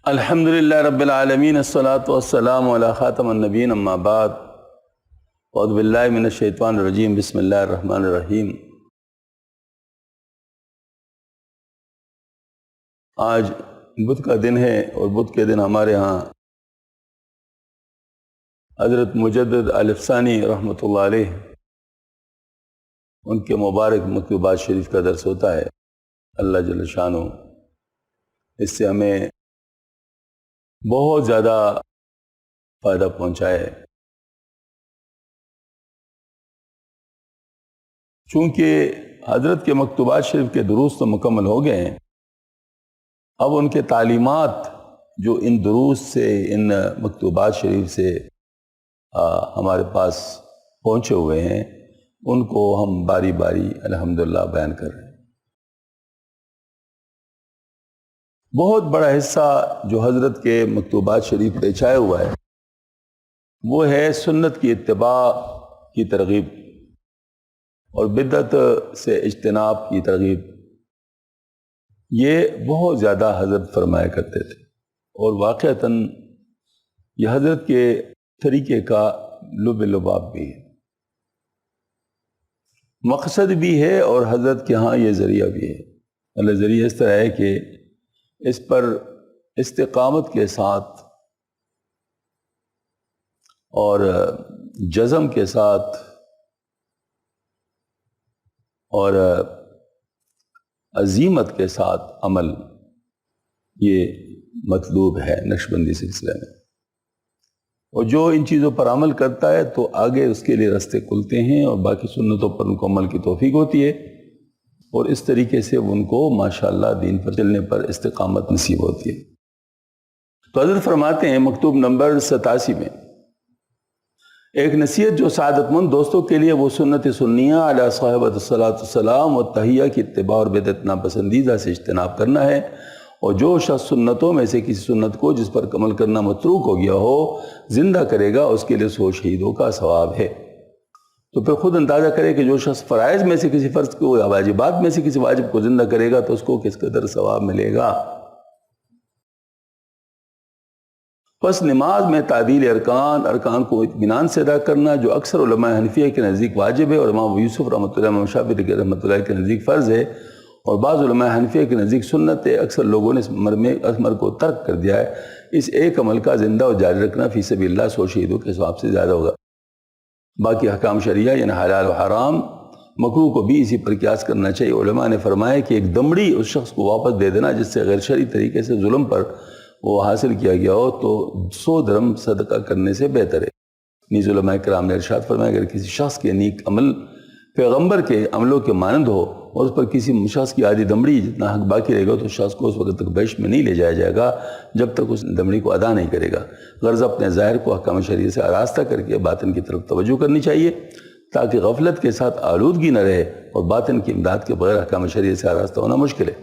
الحمدللہ رب العالمین الصلاۃ والسلام علی خاتم النبیین اما بعد اعوذ باللہ من الشیطان الرجیم بسم اللہ الرحمن الرحیم۔ آج بدھ کا دن ہے اور بدھ کے دن ہمارے ہاں حضرت مجدد الفسانی رحمۃ اللہ علیہ ان کے مبارک مکتوبات شریف کا درس ہوتا ہے۔ اللہ جل شانہ اس سے ہمیں بہت زیادہ فائدہ پہنچا ہے، چونکہ حضرت کے مکتوبات شریف کے دروس تو مکمل ہو گئے ہیں، اب ان کے تعلیمات جو ان دروس سے ان مکتوبات شریف سے ہمارے پاس پہنچے ہوئے ہیں ان کو ہم باری باری الحمدللہ بیان کر رہے ہیں۔ بہت بڑا حصہ جو حضرت کے مکتوبات شریف پہ چھایا ہوا ہے وہ ہے سنت کی اتباع کی ترغیب اور بدعت سے اجتناب کی ترغیب۔ یہ بہت زیادہ حضرت فرمایا کرتے تھے اور واقعتاً یہ حضرت کے طریقے کا لب لباب بھی ہے، مقصد بھی ہے، اور حضرت کے ہاں یہ ذریعہ بھی ہے۔ اللہ ذریعہ اس طرح ہے کہ اس پر استقامت کے ساتھ اور جزم کے ساتھ اور عزیمت کے ساتھ عمل یہ مطلوب ہے نقشبندی سلسلے میں، اور جو ان چیزوں پر عمل کرتا ہے تو آگے اس کے لیے راستے کھلتے ہیں اور باقی سنتوں پر ان کو عمل کی توفیق ہوتی ہے، اور اس طریقے سے ان کو ماشاءاللہ دین پر چلنے پر استقامت نصیب ہوتی ہے۔ تو حضرت فرماتے ہیں مکتوب نمبر 87 میں، ایک نصیحت جو سعادت مند دوستوں کے لیے وہ سنت سنیہ علی صاحبۃ الصلاۃ والسلام و تحیہ کی اتباع اور بدعت ناپسندیدہ سے اجتناب کرنا ہے، اور جو شخص سنتوں میں سے کسی سنت کو جس پر عمل کرنا متروک ہو گیا ہو زندہ کرے گا اس کے لیے 100 شہیدوں کا ثواب ہے۔ تو پھر خود اندازہ کرے کہ جو شخص فرائض میں سے کسی فرض کو یا واجبات میں سے کسی واجب کو زندہ کرے گا تو اس کو کس قدر ثواب ملے گا۔ پس نماز میں تعدیل ارکان کو اطمینان سے ادا کرنا جو اکثر علماء حنفیہ کے نزدیک واجب ہے اور امام یوسف رحمۃ اللہ امام شافعی رحمۃ اللہ کے نزدیک فرض ہے، اور بعض علماء حنفیہ کے نزدیک سنت ہے، اکثر لوگوں نے اس امر کو ترک کر دیا ہے۔ اس ایک عمل کا زندہ اور جاری رکھنا فی سبیل اللہ 100 شہیدوں کے ثواب سے زیادہ ہوگا۔ باقی حکام شریعہ یعنی حلال و حرام مکروہ کو بھی اسی پر قیاس کرنا چاہیے۔ علماء نے فرمایا کہ ایک دمڑی اس شخص کو واپس دے دینا جس سے غیر شرعی طریقے سے ظلم پر وہ حاصل کیا گیا ہو تو 100 درہم صدقہ کرنے سے بہتر ہے۔ نیز علماء کرام نے ارشاد فرمایا اگر کسی شخص کے نیک عمل پیغمبر کے عملوں کے مانند ہو اور اس پر کسی شخص کی آدھی دمڑی جتنا حق باقی رہے گا تو شخص کو اس وقت تک بحث میں نہیں لے جایا جائے گا جب تک اس دمڑی کو ادا نہیں کرے گا۔ غرض اپنے ظاہر کو احکام شریعت سے آراستہ کر کے باطن کی طرف توجہ کرنی چاہیے تاکہ غفلت کے ساتھ آلودگی نہ رہے، اور باطن کی امداد کے بغیر احکام شریعت سے آراستہ ہونا مشکل ہے۔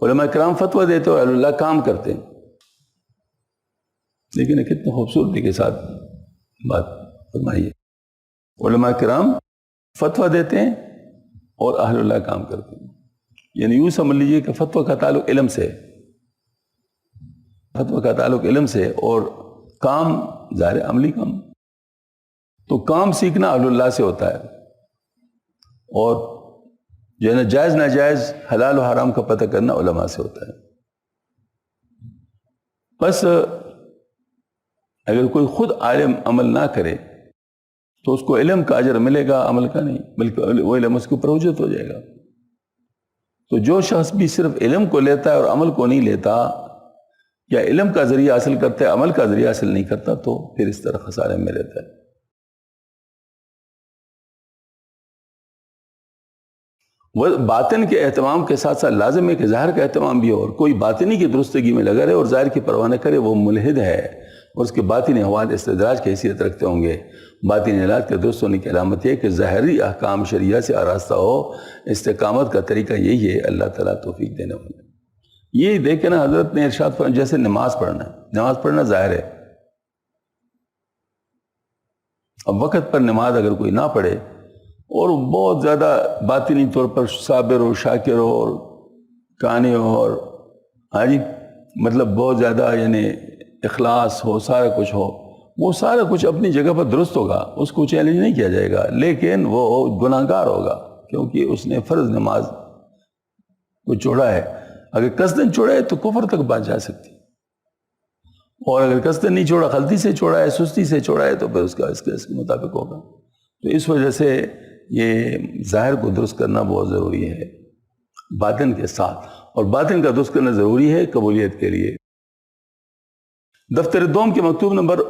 علماء کرام فتویٰ دیتے اور اللہ کام کرتے ہیں، لیکن کتنے خوبصورتی کے ساتھ بات فرمائیے، علماء کرام فتویٰ دیتے ہیں اور اہل اللہ کام کرتے ہیں، یعنی یوں سمجھ لیجیے کہ فتویٰ کا تعلق علم سے، فتویٰ کا تعلق علم سے، اور کام ظاہر عملی کام، تو کام سیکھنا اہل اللہ سے ہوتا ہے، اور جو ہے نا جائز ناجائز حلال و حرام کا پتہ کرنا علماء سے ہوتا ہے۔ بس اگر کوئی خود عالم عمل نہ کرے تو اس کو علم کا اجر ملے گا، عمل کا نہیں، بلکہ وہ علم اس کے اوپر حجت ہو جائے گا۔ تو جو شخص بھی صرف علم کو لیتا ہے اور عمل کو نہیں لیتا، یا علم کا ذریعہ حاصل کرتا ہے عمل کا ذریعہ حاصل نہیں کرتا، تو پھر اس طرح خسارے میں رہتا ہے۔ وہ باطن کے اہتمام کے ساتھ ساتھ لازم ہے کہ ظاہر کا اہتمام بھی ہو، اور کوئی باطنی کی درستگی میں لگا رہے اور ظاہر کی پرواہ نہ کرے وہ ملحد ہے، اور اس کے باطنی احوال استدراج کی حیثیت رکھتے ہوں گے۔ باطنی حالات کے درست ہونے کی علامت یہ ہے کہ ظاہری احکام شریعہ سے آراستہ ہو۔ استقامت کا طریقہ یہی ہے، اللہ تعالیٰ توفیق دینے والا۔ یہ دیکھیں نا حضرت نے ارشاد فرمایا جیسے نماز پڑھنا ہے، نماز پڑھنا ظاہر ہے، اب وقت پر نماز اگر کوئی نہ پڑھے اور بہت زیادہ باطنی طور پر صابر ہو، شاکر ہو، اور کانے ہو، اور ہاں جی مطلب بہت زیادہ یعنی اخلاص ہو، سارا کچھ ہو، وہ سارا کچھ اپنی جگہ پر درست ہوگا، اس کو چیلنج نہیں کیا جائے گا، لیکن وہ گناہ گار ہوگا کیونکہ اس نے فرض نماز کو چھوڑا ہے۔ اگر قصدن چھوڑا ہے تو کفر تک بات جا سکتی، اور اگر قصدن نہیں چھوڑا، غلطی سے چھوڑا ہے، سستی سے چھوڑا ہے، تو پھر اس کا اس کے مطابق ہوگا۔ تو اس وجہ سے یہ ظاہر کو درست کرنا بہت ضروری ہے باطن کے ساتھ، اور باطن کا درست کرنا ضروری ہے قبولیت کے لیے۔ دفتر دوم کے مکتوب نمبر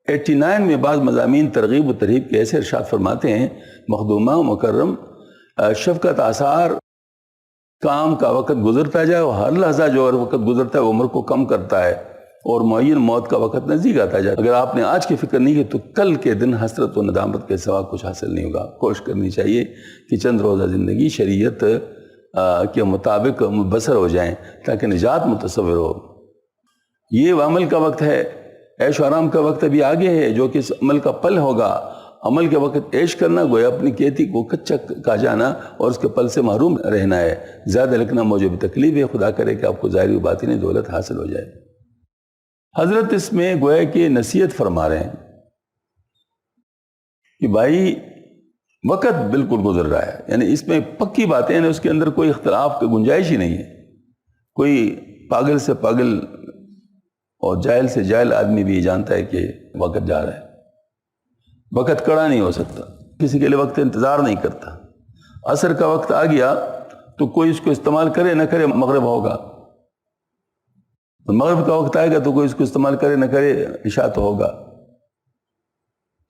89 میں بعض مضامین ترغیب و ترہیب کے ایسے ارشاد فرماتے ہیں: مخدومہ مکرم، شفقت آثار، کام کا وقت گزرتا جائے، اور ہر لحظہ جو وقت گزرتا ہے وہ عمر کو کم کرتا ہے، اور معین موت کا وقت نزدیک آتا جائے۔ اگر آپ نے آج کی فکر نہیں کی تو کل کے دن حسرت و ندامت کے سوا کچھ حاصل نہیں ہوگا۔ کوشش کرنی چاہیے کہ چند روزہ زندگی شریعت کے مطابق بسر ہو جائیں تاکہ نجات متصور ہو۔ یہ عمل کا وقت ہے، عیش و آرام کا وقت ابھی آگے ہے، جو کہ اس عمل کا پل ہوگا۔ عمل کے وقت عیش کرنا گویا اپنی کھیتی کو کچا کھا جانا اور اس کے پل سے محروم رہنا ہے۔ زیادہ لکھنا موجب تکلیف ہے، خدا کرے کہ آپ کو ظاہری و باطنی دولت حاصل ہو جائے۔ حضرت اس میں گویا کہ نصیحت فرما رہے ہیں کہ بھائی وقت بالکل گزر رہا ہے، یعنی اس میں پکی باتیں ہیں، اس کے اندر کوئی اختلاف کی گنجائش ہی نہیں ہے۔ کوئی پاگل سے پاگل اور جاہل سے جاہل آدمی بھی جانتا ہے کہ وقت جا رہا ہے، وقت کڑا نہیں ہو سکتا، کسی کے لیے وقت انتظار نہیں کرتا۔ عصر کا وقت آ گیا تو کوئی اس کو استعمال کرے نہ کرے مغرب ہوگا، مغرب کا وقت آئے گا تو کوئی اس کو استعمال کرے نہ کرے عشاء تو ہوگا،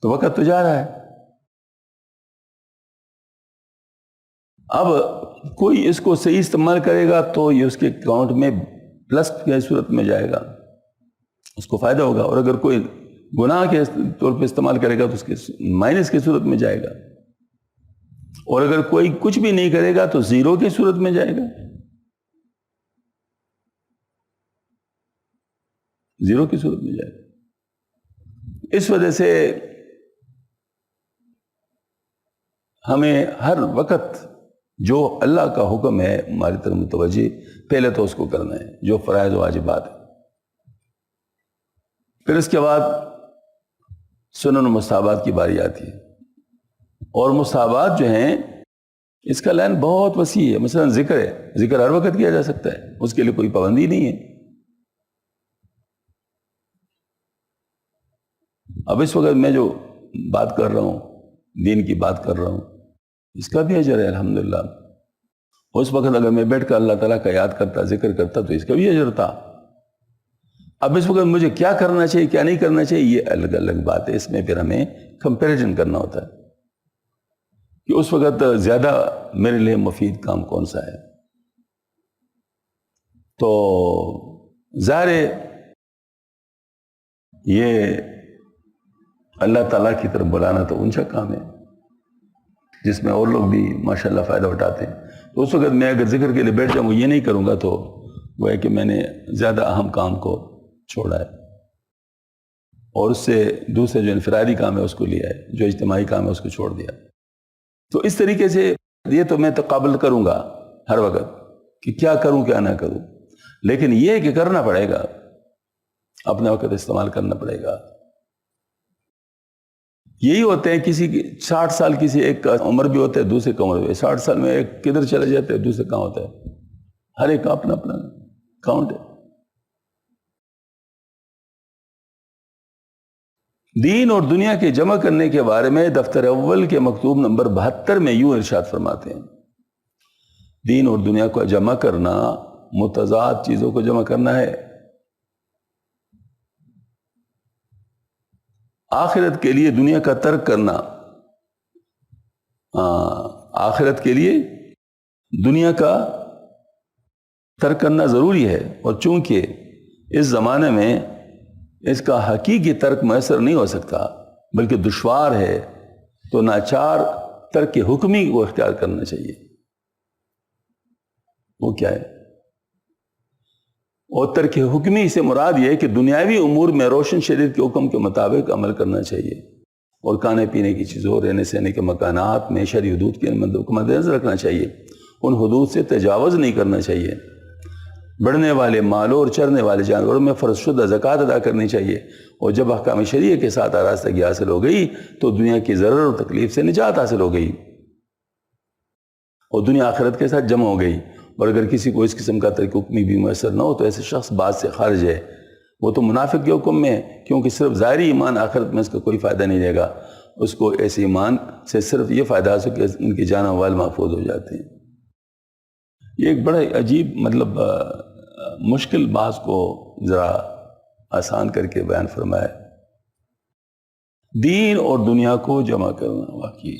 تو وقت تو جا رہا ہے۔ اب کوئی اس کو صحیح استعمال کرے گا تو یہ اس کے اکاؤنٹ میں پلس کی صورت میں جائے گا، اس کو فائدہ ہوگا، اور اگر کوئی گناہ کے طور پہ استعمال کرے گا تو اس کے مائنس کی صورت میں جائے گا، اور اگر کوئی کچھ بھی نہیں کرے گا تو زیرو کی صورت میں جائے گا، زیرو کی صورت میں جائے گا۔ اس وجہ سے ہمیں ہر وقت جو اللہ کا حکم ہے ہماری طرف متوجہ، پہلے تو اس کو کرنا ہے جو فرائض و واجبات ہیں، پھر اس کے بعد سنن و مستحبات کی باری آتی ہے، اور مستحبات جو ہیں اس کا لائن بہت وسیع ہے۔ مثلا ذکر ہے، ذکر ہر وقت کیا جا سکتا ہے، اس کے لیے کوئی پابندی نہیں ہے۔ اب اس وقت میں جو بات کر رہا ہوں، دین کی بات کر رہا ہوں، اس کا بھی اجر ہے الحمدللہ۔ اس وقت اگر میں بیٹھ کر اللہ تعالیٰ کا یاد کرتا، ذکر کرتا تو اس کا بھی اجر تھا۔ اب اس وقت مجھے کیا کرنا چاہیے کیا نہیں کرنا چاہیے یہ الگ الگ بات ہے، اس میں پھر ہمیں کمپیریزن کرنا ہوتا ہے کہ اس وقت زیادہ میرے لیے مفید کام کون سا ہے۔ تو ظاہر یہ اللہ تعالیٰ کی طرف بلانا تو اونچا کام ہے جس میں اور لوگ بھی ماشاءاللہ فائدہ اٹھاتے ہیں۔ تو اس وقت میں اگر ذکر کے لیے بیٹھ جاؤں یہ نہیں کروں گا تو وہ ہے کہ میں نے زیادہ اہم کام کو چھوڑا ہے، اور اس سے دوسرے جو انفرادی کام ہے اس کو لیا ہے، جو اجتماعی کام ہے اس کو چھوڑ دیا۔ تو اس طریقے سے یہ تو میں تقابل کروں گا ہر وقت کہ کیا کروں کیا نہ کروں، لیکن یہ کہ کرنا پڑے گا، اپنا وقت استعمال کرنا پڑے گا۔ یہی ہوتے ہیں کسی کی 60 سال کسی ایک کا عمر بھی ہوتا ہے، دوسرے کا عمر بھی، 60 سال میں ایک کدھر چلے جاتے ہیں، دوسرے کہاں ہوتا ہے، ہر ایک کا اپنا اپنا کاؤنٹ ہے۔ دین اور دنیا کے جمع کرنے کے بارے میں دفتر اول کے مکتوب نمبر 72 میں یوں ارشاد فرماتے ہیں: دین اور دنیا کو جمع کرنا متضاد چیزوں کو جمع کرنا ہے۔ آخرت کے لیے دنیا کا ترک کرنا، آخرت کے لیے دنیا کا ترک کرنا ضروری ہے، اور چونکہ اس زمانے میں اس کا حقیقی ترک میسر نہیں ہو سکتا بلکہ دشوار ہے، تو ناچار ترک حکمی کو اختیار کرنا چاہیے۔ وہ کیا ہے؟ اور ترک حکمی سے مراد یہ ہے کہ دنیاوی امور میں روشن شریعت کے حکم کے مطابق عمل کرنا چاہیے، اور کھانے پینے کی چیزوں، رہنے سہنے کے مکانات میں شرعی حدود کے مد نظر رکھنا چاہیے، ان حدود سے تجاوز نہیں کرنا چاہیے۔ بڑھنے والے مالوں اور چرنے والے جانوروں میں فرض شدہ زکوٰۃ ادا کرنی چاہیے، اور جب احکام شریعہ کے ساتھ آراستگی حاصل ہو گئی تو دنیا کی ضرر اور تکلیف سے نجات حاصل ہو گئی اور دنیا آخرت کے ساتھ جمع ہو گئی۔ اور اگر کسی کو اس قسم کا ترک حکمی بھی میسر نہ ہو تو ایسے شخص بات سے خارج ہے، وہ تو منافق کے حکم میں ہے، کیونکہ صرف ظاہری ایمان آخرت میں اس کا کوئی فائدہ نہیں دے گا، اس کو ایسے ایمان سے صرف یہ فائدہ حاصل کہ ان کی جان و مال محفوظ ہو جاتے ہیں۔ یہ ایک بڑا عجیب مشکل بات کو ذرا آسان کر کے بیان فرمایا، دین اور دنیا کو جمع کرنا۔ واقعی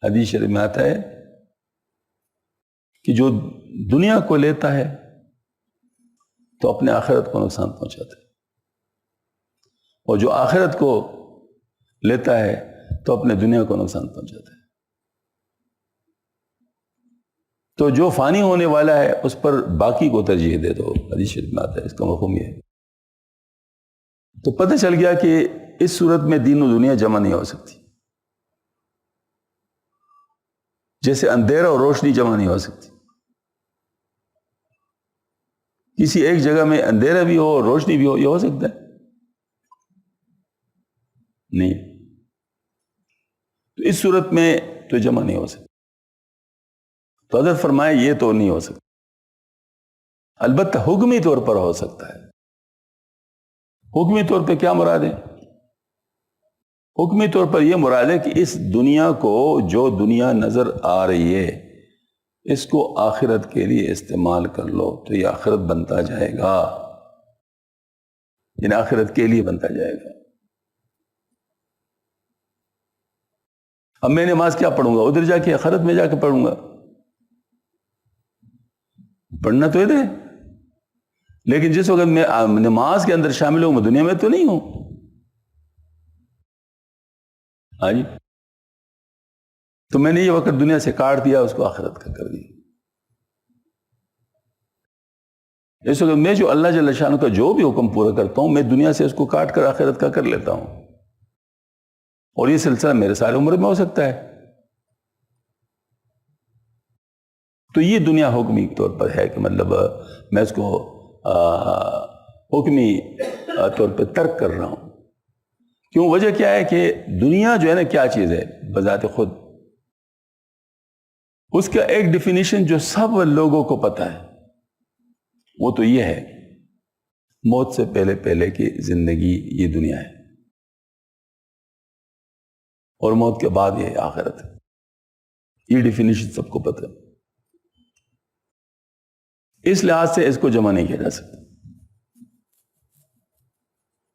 حدیث شریف میں آتا ہے کہ جو دنیا کو لیتا ہے تو اپنے آخرت کو نقصان پہنچاتا ہے، اور جو آخرت کو لیتا ہے تو اپنے دنیا کو نقصان پہنچاتا ہے۔ تو جو فانی ہونے والا ہے اس پر باقی کو ترجیح دے دو، حدیث شریف میں آتا ہے، اس کا مفہوم یہ ہے۔ تو پتہ چل گیا کہ اس صورت میں دین و دنیا جمع نہیں ہو سکتی، جیسے اندھیرا اور روشنی جمع نہیں ہو سکتی۔ کسی ایک جگہ میں اندھیرا بھی ہو اور روشنی بھی ہو، یہ ہو سکتا ہے؟ نہیں۔ تو اس صورت میں تو جمع نہیں ہو سکتا۔ تو حضرت فرمائے یہ تو نہیں ہو سکتا، البتہ حکمی طور پر ہو سکتا ہے۔ حکمی طور پہ کیا مراد ہے؟ حکمی طور پر یہ مراد ہے کہ اس دنیا کو، جو دنیا نظر آ رہی ہے، اس کو آخرت کے لیے استعمال کر لو تو یہ آخرت بنتا جائے گا، یعنی آخرت کے لیے بنتا جائے گا۔ اب میں نماز کیا پڑھوں گا؟ ادھر جا کے آخرت میں جا کے پڑھوں گا؟ پڑھنا تو ادھر ہے، لیکن جس وقت میں نماز کے اندر شامل ہوں میں دنیا میں تو نہیں ہوں۔ ہاں جی، تو میں نے یہ وقت دنیا سے کاٹ دیا، اس کو آخرت کا کر دیا۔ اس وقت میں جو اللہ جل شانہ کا جو بھی حکم پورا کرتا ہوں، میں دنیا سے اس کو کاٹ کر آخرت کا کر لیتا ہوں، اور یہ سلسلہ میرے سارے عمر میں ہو سکتا ہے۔ تو یہ دنیا حکمی طور پر ہے کہ میں اس کو حکمی طور پہ ترک کر رہا ہوں۔ کیوں؟ وجہ کیا ہے کہ دنیا جو ہے نا کیا چیز ہے بذات خود؟ اس کا ایک ڈیفینیشن جو سب لوگوں کو پتہ ہے وہ تو یہ ہے، موت سے پہلے پہلے کی زندگی یہ دنیا ہے، اور موت کے بعد یہ آخرت ہے۔ یہ ڈیفینیشن سب کو پتہ ہے، اس لحاظ سے اس کو جمع نہیں کیا جا سکتا۔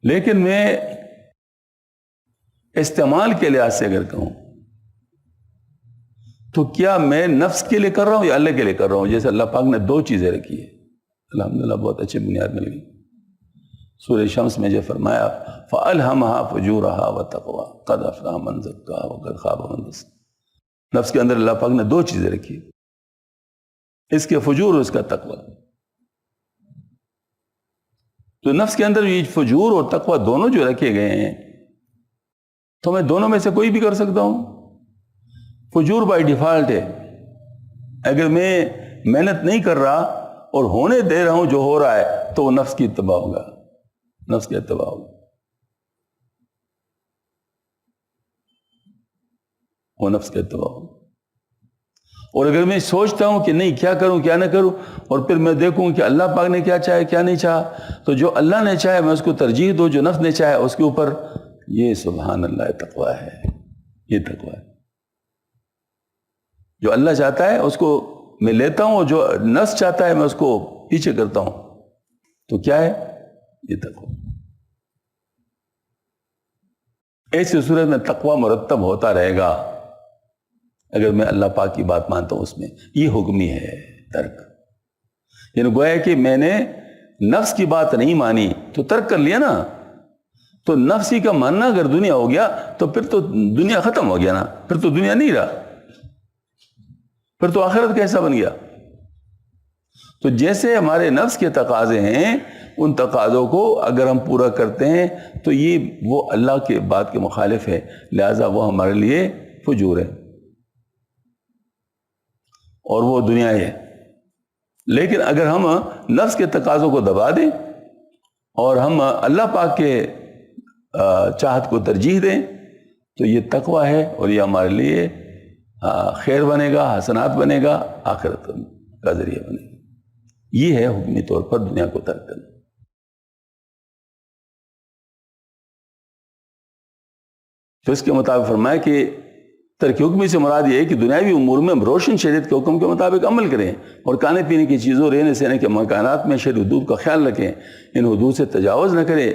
لیکن میں استعمال کے لحاظ سے اگر کہوں تو کیا میں نفس کے لیے کر رہا ہوں یا اللہ کے لیے کر رہا ہوں؟ جیسے اللہ پاک نے دو چیزیں رکھی ہے، الحمدللہ بہت اچھی بنیاد مل گئی۔ سورہ شمس میں جو فرمایا فَأَلْهَمَهَا فُجُورَهَا وَتَقْوَاهَا قَدْ أَفْلَحَ مَنْ زَكَّاهَا وَقَدْ خَابَ مَنْ دَسَّاهَا۔ نفس کے اندر اللہ پاک نے دو چیزیں رکھی، اس کے فجور اور اس کا تقوی۔ تو نفس کے اندر یہ فجور اور تقوی دونوں جو رکھے گئے ہیں، تو میں دونوں میں سے کوئی بھی کر سکتا ہوں۔ فجور بائی ڈیفالٹ ہے، اگر میں محنت نہیں کر رہا اور ہونے دے رہا ہوں جو ہو رہا ہے تو وہ نفس کی اتباع ہوگا، نفس کی اتباع ہوگا، وہ نفس کا اتباع ہوگا۔ اور اگر میں سوچتا ہوں کہ نہیں کیا کروں کیا نہ کروں، اور پھر میں دیکھوں کہ اللہ پاک نے کیا چاہے کیا نہیں چاہا، تو جو اللہ نے چاہے میں اس کو ترجیح دوں، جو نفس نے چاہے اس کے اوپر، یہ سبحان اللہ تقویٰ ہے، یہ تقویٰ ہے۔ جو اللہ چاہتا ہے اس کو میں لیتا ہوں، اور جو نفس چاہتا ہے میں اس کو پیچھے کرتا ہوں، تو کیا ہے؟ یہ تقویٰ۔ ایسی صورت میں تقویٰ مرتب ہوتا رہے گا اگر میں اللہ پاک کی بات مانتا ہوں۔ اس میں یہ حکمی ہے ترک، یعنی گویا کہ میں نے نفس کی بات نہیں مانی تو ترک کر لیا نا، تو نفسی کا ماننا اگر دنیا ہو گیا تو پھر تو دنیا ختم ہو گیا نا، پھر تو دنیا نہیں رہا، پھر تو آخرت کیسا بن گیا؟ تو جیسے ہمارے نفس کے تقاضے ہیں، ان تقاضوں کو اگر ہم پورا کرتے ہیں تو یہ وہ اللہ کے بات کے مخالف ہے، لہذا وہ ہمارے لیے فجور ہے اور وہ دنیا ہے۔ لیکن اگر ہم نفس کے تقاضوں کو دبا دیں اور ہم اللہ پاک کے چاہت کو ترجیح دیں تو یہ تقوی ہے اور یہ ہمارے لیے خیر بنے گا، حسنات بنے گا، آخرت کا ذریعہ بنے گا۔ یہ ہے حکمی طور پر دنیا کو ترک کرنا۔ تو اس کے مطابق فرمایا کہ ترک حکمی سے مراد یہ ہے کہ دنیاوی امور میں روشن شریعت کے حکم کے مطابق عمل کریں اور کھانے پینے کی چیزوں، رہنے سہنے کے مکانات میں شرعی حدود کا خیال رکھیں، ان حدود سے تجاوز نہ کریں،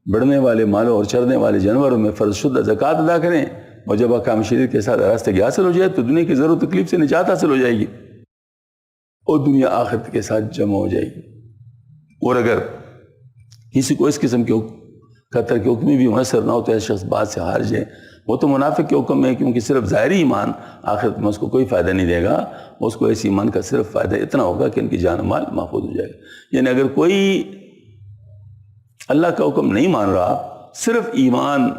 بڑھنے والے مالوں اور چرنے والے جانوروں میں فرض شدہ زکوٰۃ ادا کریں، اور جب احکام شریعت کے ساتھ راستے کی حاصل ہو جائے تو دنیا کی ضرورت تکلیف سے نجات حاصل ہو جائے گی اور دنیا آخرت کے ساتھ جمع ہو جائے گی۔ اور اگر کسی کو اس قسم کے ترک حکمی بھی میسر نہ ہو تو ایسے شخص بات سے خارج ہے، وہ تو منافق کے حکم ہے، کیونکہ صرف ظاہری ایمان آخرت میں اس کو کوئی فائدہ نہیں دے گا، اس کو ایسی ایمان کا صرف فائدہ اتنا ہوگا کہ ان کی جان و مال محفوظ ہو جائے گا۔ یعنی اگر کوئی اللہ کا حکم نہیں مان رہا، صرف ایمان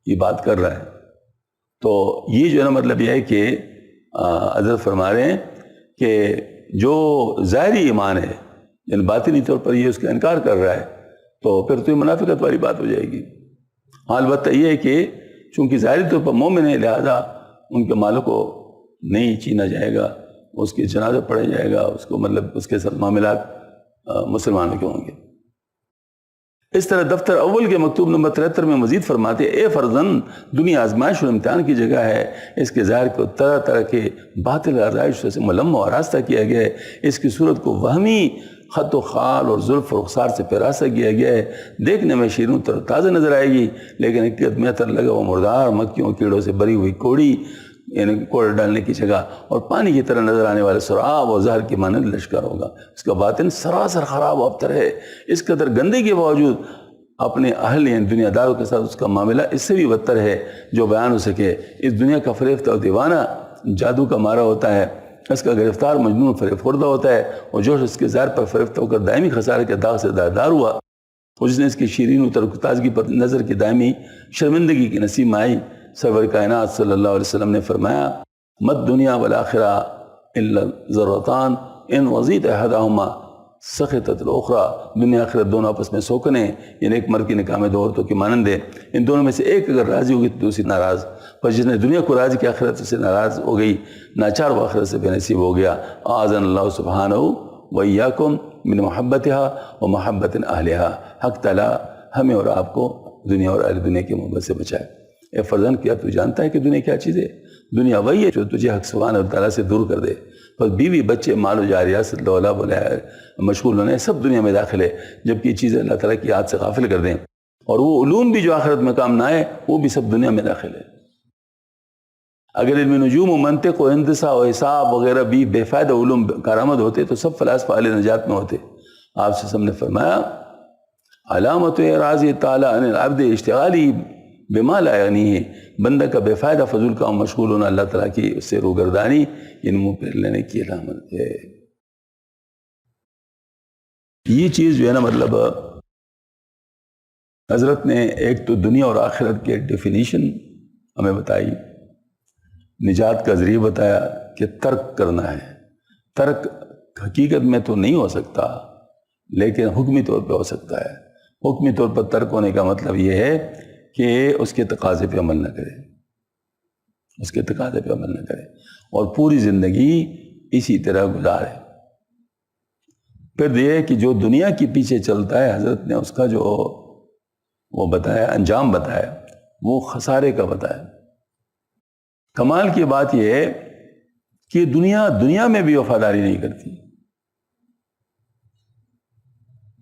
کی بات کر رہا ہے، تو یہ جو ہے نا مطلب یہ ہے کہ حضرت فرما رہے ہیں کہ جو ظاہری ایمان ہے یعنی باطنی طور پر یہ اس کا انکار کر رہا ہے تو پھر تو یہ منافقت والی بات ہو جائے گی۔ البتہ یہ ہے کہ چونکہ ظاہری طور پر مومن ہے، لہذا ان کے مالوں کو نہیں چھینا جائے گا، اس کے جنازہ پڑھا جائے گا، اس کو مطلب اس کے ساتھ معاملات مسلمانوں کے ہوں گے۔ اس طرح دفتر اول کے مکتوب نمبر 73 میں مزید فرماتے ہیں، اے فرزند، دنیا آزمائش اور امتحان کی جگہ ہے، اس کے ظاہر کو طرح طرح کے باطل آرائش سے ملمع و آراستہ کیا گیا ہے، اس کی صورت کو وہمی خط و خال اور زلف و رخسار سے پیراستہ کیا گیا ہے، دیکھنے میں شیروں تر تازہ نظر آئے گی لیکن حقیقت میں اثر لگا وہ مردار مکھیوں کیڑوں سے بری ہوئی کوڑی، یعنی کوڑ ڈالنے کی جگہ، اور پانی کی طرح نظر آنے والے سراب اور زہر کی مانند لشکر ہوگا۔ اس کا باطن سراسر خراب و ابتر ہے، اس قدر گندے کے باوجود اپنے اہل یعنی دنیا داروں کے ساتھ اس کا معاملہ اس سے بھی بدتر ہے جو بیان ہو سکے۔ اس دنیا کا فریفتہ اور دیوانہ جادو کا مارا ہوتا ہے، اس کا گرفتار مجنون فریب خوردہ ہوتا ہے، اور جو اس کے ظاہر پر فریفتہ ہو کر دائمی خسارے کے داغ سے داردار ہوا، اور جس نے اس کی شیرین و تازگی پر نظر کی دائمی شرمندگی کی نصیب میں آئی۔ سرور کائنات صلی اللہ علیہ وسلم نے فرمایا، مت دنیا والآخرہ الا ضرتان ان وزید احدہما سخطت الاخرى، دنیا آخرت دونوں آپس میں سوکنے، یعنی ایک مرد کی نکاح میں دو عورتوں کی مانند ہے، ان دونوں میں سے ایک اگر راضی ہوگی تو دوسری ناراض، پر جس نے دنیا کو راضی کیا آخرت سے ناراض ہو گئی، ناچار و آخرت سے بے نصیب ہو گیا۔ اعاذنا اللہ سبحانہ وإیاکم من محبتها و محبت اہلها، حق تعالی ہمیں اور آپ کو دنیا اور اہل دنیا کی محبت سے بچائے۔ اے فرزند، کیا تو جانتا ہے کہ دنیا کیا چیز ہے؟ دنیا وہی ہے جو تجھے حق سبحانہ تعالیٰ سے دور کر دے، بس بیوی بچے مال و جاریہ سے دولا بولا مشغول ہونے سب دنیا میں داخل ہے، جبکہ یہ چیزیں اللہ تعالیٰ کی یاد سے غافل کر دیں، اور وہ علوم بھی جو آخرت میں کام نہ آئے وہ بھی سب دنیا میں داخل ہے۔ اگر علم نجوم و منطق و ہندسہ و حساب وغیرہ بھی بے فائدہ علوم کارآمد ہوتے تو سب فلاسفہ اہل نجات میں ہوتے۔ آپ سے سب نے فرمایا، علامت اعراض تعالیٰ عن العبد اشتغالی بما لا یعنی ہے، بندہ کا بے فائدہ فضول کام مشغول ہونا اللہ تعالیٰ کی اس سے روگردانی ان منہ پھیر لینے کی علامت ہے۔ یہ چیز جو ہے نا مطلب حضرت نے ایک تو دنیا اور آخرت کے ڈیفینیشن ہمیں بتائی، نجات کا ذریعہ بتایا کہ ترک کرنا ہے۔ ترک حقیقت میں تو نہیں ہو سکتا لیکن حکمی طور پہ ہو سکتا ہے۔ حکمی طور پر ترک ہونے کا مطلب یہ ہے کہ اس کے تقاضے پہ عمل نہ کرے، اس کے تقاضے پہ عمل نہ کرے اور پوری زندگی اسی طرح گزارے۔ پھر یہ کہ جو دنیا کے پیچھے چلتا ہے، حضرت نے اس کا جو وہ بتایا، انجام بتایا، وہ خسارے کا بتایا۔ کمال کی بات یہ ہے کہ دنیا میں بھی وفاداری نہیں کرتی،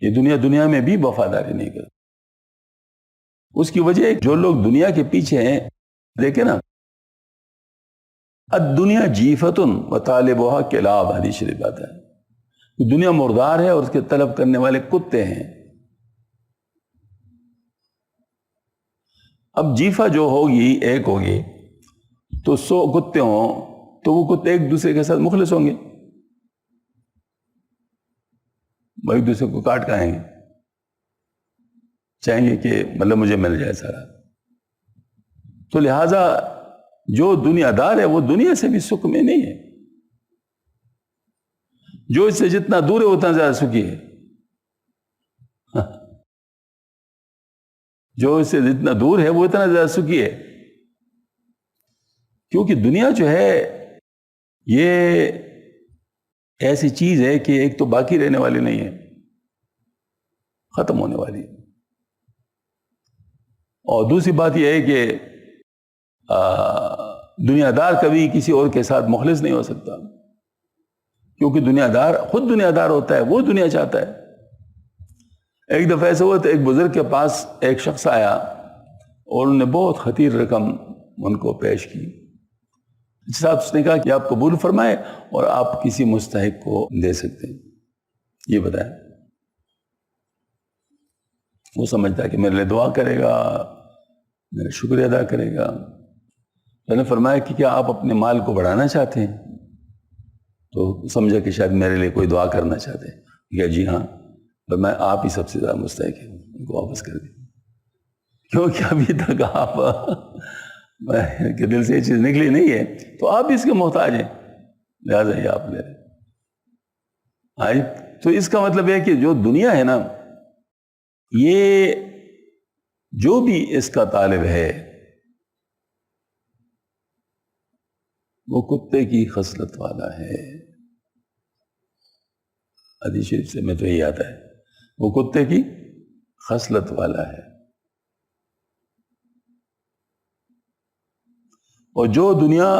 یہ دنیا میں بھی وفاداری نہیں کرتی۔ اس کی وجہ ہے جو لوگ دنیا کے پیچھے ہیں، دیکھیں نا، الدنیا جیفت و طالبوہا کلاب، حدیث شریف آتا ہے، دنیا مردار ہے اور اس کے طلب کرنے والے کتے ہیں۔ اب جیفہ جو ہوگی ایک ہوگی تو 100 کتے ہوں تو وہ کتے ایک دوسرے کے ساتھ مخلص ہوں گے، وہ ایک دوسرے کو کاٹ کھائیں گے، چاہیں گے کہ مطلب مجھے مل جائے سارا۔ تو لہٰذا جو دنیا دار ہے وہ دنیا سے بھی سکھ میں نہیں ہے، جو اس سے جتنا دور ہے اتنا زیادہ سکھی ہے. جو اس سے جتنا دور ہے وہ اتنا زیادہ سکھی ہے. کیونکہ دنیا جو ہے یہ ایسی چیز ہے کہ ایک تو باقی رہنے والی نہیں ہے، ختم ہونے والی ہے. اور دوسری بات یہ ہے کہ دنیا دار کبھی کسی اور کے ساتھ مخلص نہیں ہو سکتا، کیونکہ دنیا دار خود دنیا دار ہوتا ہے، وہ دنیا چاہتا ہے. ایک دفعہ ایسا ہوا تو ایک بزرگ کے پاس ایک شخص آیا اور انہوں نے بہت خطیر رقم ان کو پیش کی. صاحب اس نے کہا کہ آپ قبول فرمائے اور آپ کسی مستحق کو دے سکتے ہیں، یہ بتائیں. وہ سمجھتا ہے کہ میرے لیے دعا کرے گا، میرا شکریہ ادا کرے گا. میں نے فرمایا کہ کیا آپ اپنے مال کو بڑھانا چاہتے ہیں؟ تو سمجھا کہ شاید میرے لیے کوئی دعا کرنا چاہتے ہیں. کہا جی ہاں. تو میں آپ ہی سب سے زیادہ مستحق ہیں، ان کو واپس کر دیں، کیونکہ ابھی تک آپ کے دل سے یہ چیز نکلی نہیں ہے تو آپ بھی اس کے محتاج ہیں، لہٰذا یہ آپ لے رہے. تو اس کا مطلب ہے کہ جو دنیا ہے نا، یہ جو بھی اس کا طالب ہے وہ کتے کی خصلت والا ہے. حدیث شریف سے میں تو یہی آتا ہے، وہ کتے کی خصلت والا ہے. اور جو دنیا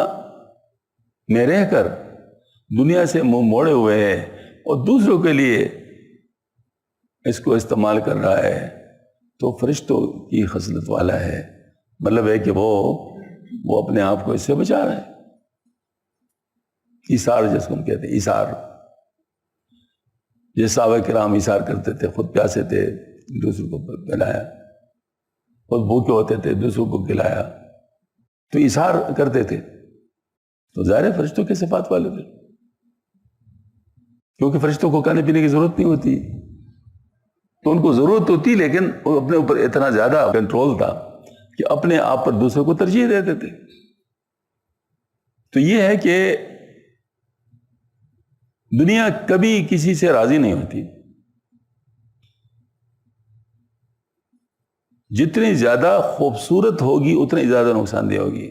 میں رہ کر دنیا سے منہ موڑے ہوئے ہے اور دوسروں کے لیے اس کو استعمال کر رہا ہے تو فرشتوں کی خصلت والا ہے. مطلب ہے کہ وہ اپنے آپ کو اس سے بچا رہا ہے. ایثار جس کو ہم کہتے ہیں، ایثار. جس صحابہ کرام ایثار کرتے تھے، خود پیاسے تھے دوسروں کو پلایا، خود بھوکے ہوتے تھے دوسروں کو کھلایا، تو ایثار کرتے تھے. تو ظاہر فرشتوں کے صفات والے تھے، کیونکہ فرشتوں کو کھانے پینے کی ضرورت نہیں ہوتی، تو ان کو ضرورت ہوتی لیکن وہ اپنے اوپر اتنا زیادہ کنٹرول تھا کہ اپنے آپ پر دوسروں کو ترجیح دیتے تھے. تو یہ ہے کہ دنیا کبھی کسی سے راضی نہیں ہوتی. جتنی زیادہ خوبصورت ہوگی اتنی زیادہ نقصان دہ ہوگی.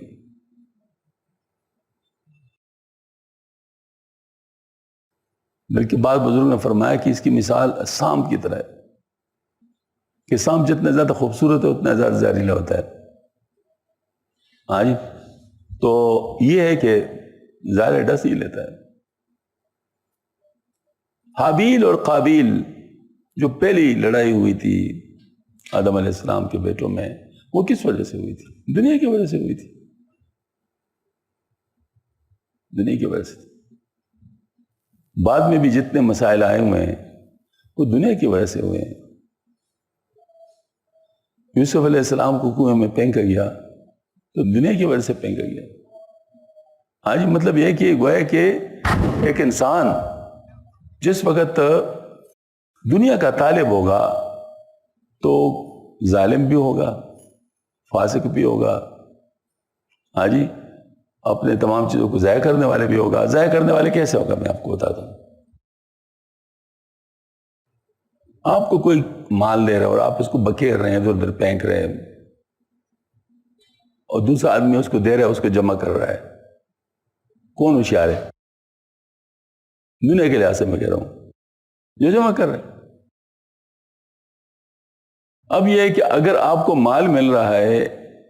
بلکہ بعض بزرگوں نے فرمایا کہ اس کی مثال سانپ کی طرح ہے کہ سانپ جتنا زیادہ خوبصورت ہے اتنا زیادہ زہریلا ہوتا ہے. ہاں جی. تو یہ ہے کہ ظاہر ڈس ہی لیتا ہے. حابیل اور قابیل جو پہلی لڑائی ہوئی تھی آدم علیہ السلام کے بیٹوں میں، وہ کس وجہ سے ہوئی تھی؟ دنیا کی وجہ سے ہوئی تھی. دنیا کی وجہ سے. بعد میں بھی جتنے مسائل آئے ہوئے ہیں وہ دنیا کی وجہ سے ہوئے ہیں. یوسف علیہ السلام کو کنویں میں پھینکا گیا تو دنیا کی وجہ سے پھینکا گیا. آج مطلب یہ کہ گویا کہ ایک انسان جس وقت دنیا کا طالب ہوگا تو ظالم بھی ہوگا، فاسق بھی ہوگا. ہاں جی. اپنے تمام چیزوں کو ضائع کرنے والے بھی ہوگا. ضائع کرنے والے کیسے ہوگا میں آپ کو بتاتا ہوں. آپ کو کوئی مال دے رہا ہے اور آپ اس کو بکیر رہے ہیں، ادھر ادھر پھینک رہے ہیں، اور دوسرا آدمی اس کو دے رہا ہے، اس کو جمع کر رہا ہے. کون ہوشیار ہے؟ دنیا کے لحاظ سے میں کہہ رہا ہوں، جو جمع کر رہا ہے. اب یہ ہے کہ اگر آپ کو مال مل رہا ہے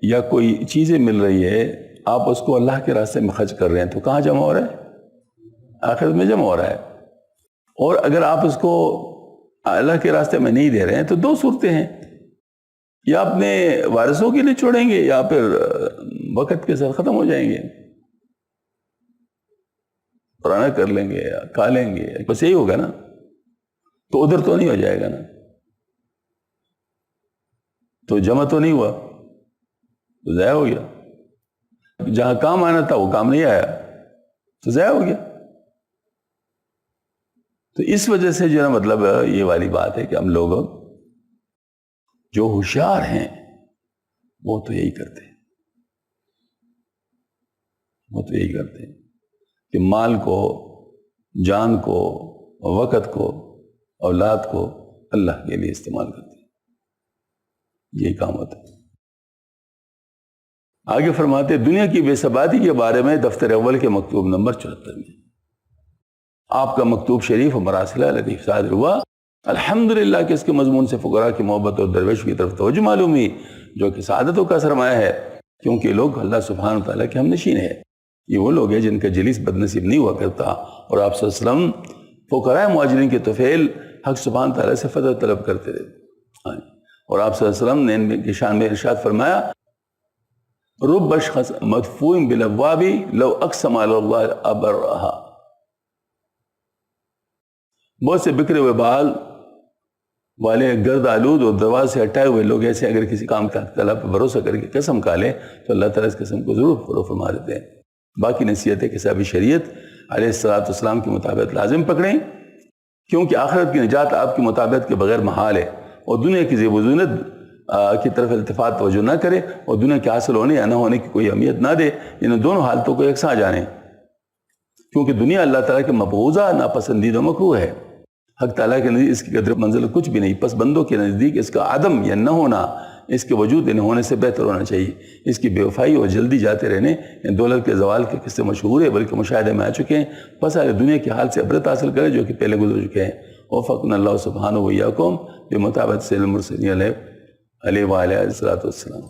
یا کوئی چیزیں مل رہی ہے، آپ اس کو اللہ کے راستے میں خرچ کر رہے ہیں تو کہاں جمع ہو رہا ہے؟ آخرت میں جمع ہو رہا ہے. اور اگر آپ اس کو اللہ کے راستے میں نہیں دے رہے ہیں تو دو صورتیں ہیں، یا اپنے وارثوں کے لیے چھوڑیں گے یا پھر وقت کے ساتھ ختم ہو جائیں گے، پرانا کر لیں گے یا کھا لیں گے. بس یہی ہوگا نا. تو ادھر تو نہیں ہو جائے گا نا، تو جمع تو نہیں ہوا، تو ضائع ہو گیا. جہاں کام آنا تھا وہ کام نہیں آیا تو ضائع ہو گیا. تو اس وجہ سے جو ہے مطلب یہ والی بات ہے کہ ہم لوگ جو ہوشیار ہیں وہ تو یہی کرتے ہیں، وہ تو یہی کرتے ہیں کہ مال کو، جان کو وقت کو، اولاد کو اللہ کے لیے استعمال کرتے ہیں. یہی کام ہوتا ہے. آگے فرماتے دنیا کی بے ثباتی کے بارے میں دفتر اول کے مکتوب نمبر 74 میں آپ کا مکتوب شریف و مراسلہ لطیف صادر ہوا. الحمدللہ کہ اس کے مضمون سے فقراء کی محبت اور درویشوں کی طرف توجہ معلوم ہوئی جو کہ سعادتوں کا سرمایہ ہے، کیونکہ لوگ اللہ سبحانہ وتعالیٰ کے ہم نشین ہیں. یہ وہ لوگ ہیں جن کا جلیس بدنصیب نہیں ہوا کرتا. اور آپ صلی اللہ علیہ وسلم فقراء مہاجرین کے طفیل حق سبحانہ تعالیٰ سے فضل طلب کرتے تھے. اور آپ صلی اللہ علیہ وسلم نے ان کی شان میں ارشاد فرمایا رب اشخص مدفوع بالابواب لو اقسم علی اللہ ابرہا. بہت سے بکھرے ہوئے بال والے گرد آلود اور دروازے سے ہٹائے ہوئے لوگ ایسے اگر کسی کام کا اللہ پر بھروسہ کر کے قسم کھا لیں تو اللہ تعالیٰ اس قسم کو ضرور پورا فرما دیتے ہیں. باقی نصیحت ہے کہ صاحب شریعت علیہ السلام کی مطابقت لازم پکڑیں، کیونکہ آخرت کی نجات آپ کی مطابقت کے بغیر محال ہے. اور دنیا کی زیب و زینت کی طرف التفات توجہ نہ کرے اور دنیا کے حاصل ہونے یا نہ ہونے کی کوئی اہمیت نہ دے. ان دونوں حالتوں کو یکساں جانیں، کیونکہ دنیا اللہ تعالیٰ کے مبغوضہ ناپسندیدہ مکروہ ہے. حق تعالیٰ کے نزدیک اس کی قدر منزل کچھ بھی نہیں، پس بندوں کے نزدیک اس کا عدم یا نہ ہونا اس کے وجود نہ ہونے سے بہتر ہونا چاہیے. اس کی بے وفائی اور جلدی جاتے رہنے دولت کے زوال کے قصے مشہور ہے بلکہ مشاہدے میں آ چکے ہیں. بس آگے دنیا کے حال سے عبرت حاصل کریں جو کہ پہلے گزر چکے ہیں. وفقنا اللہ سبحانہ ویاکم بمطابقت سید المرسلین علیہ وآلہ السلام.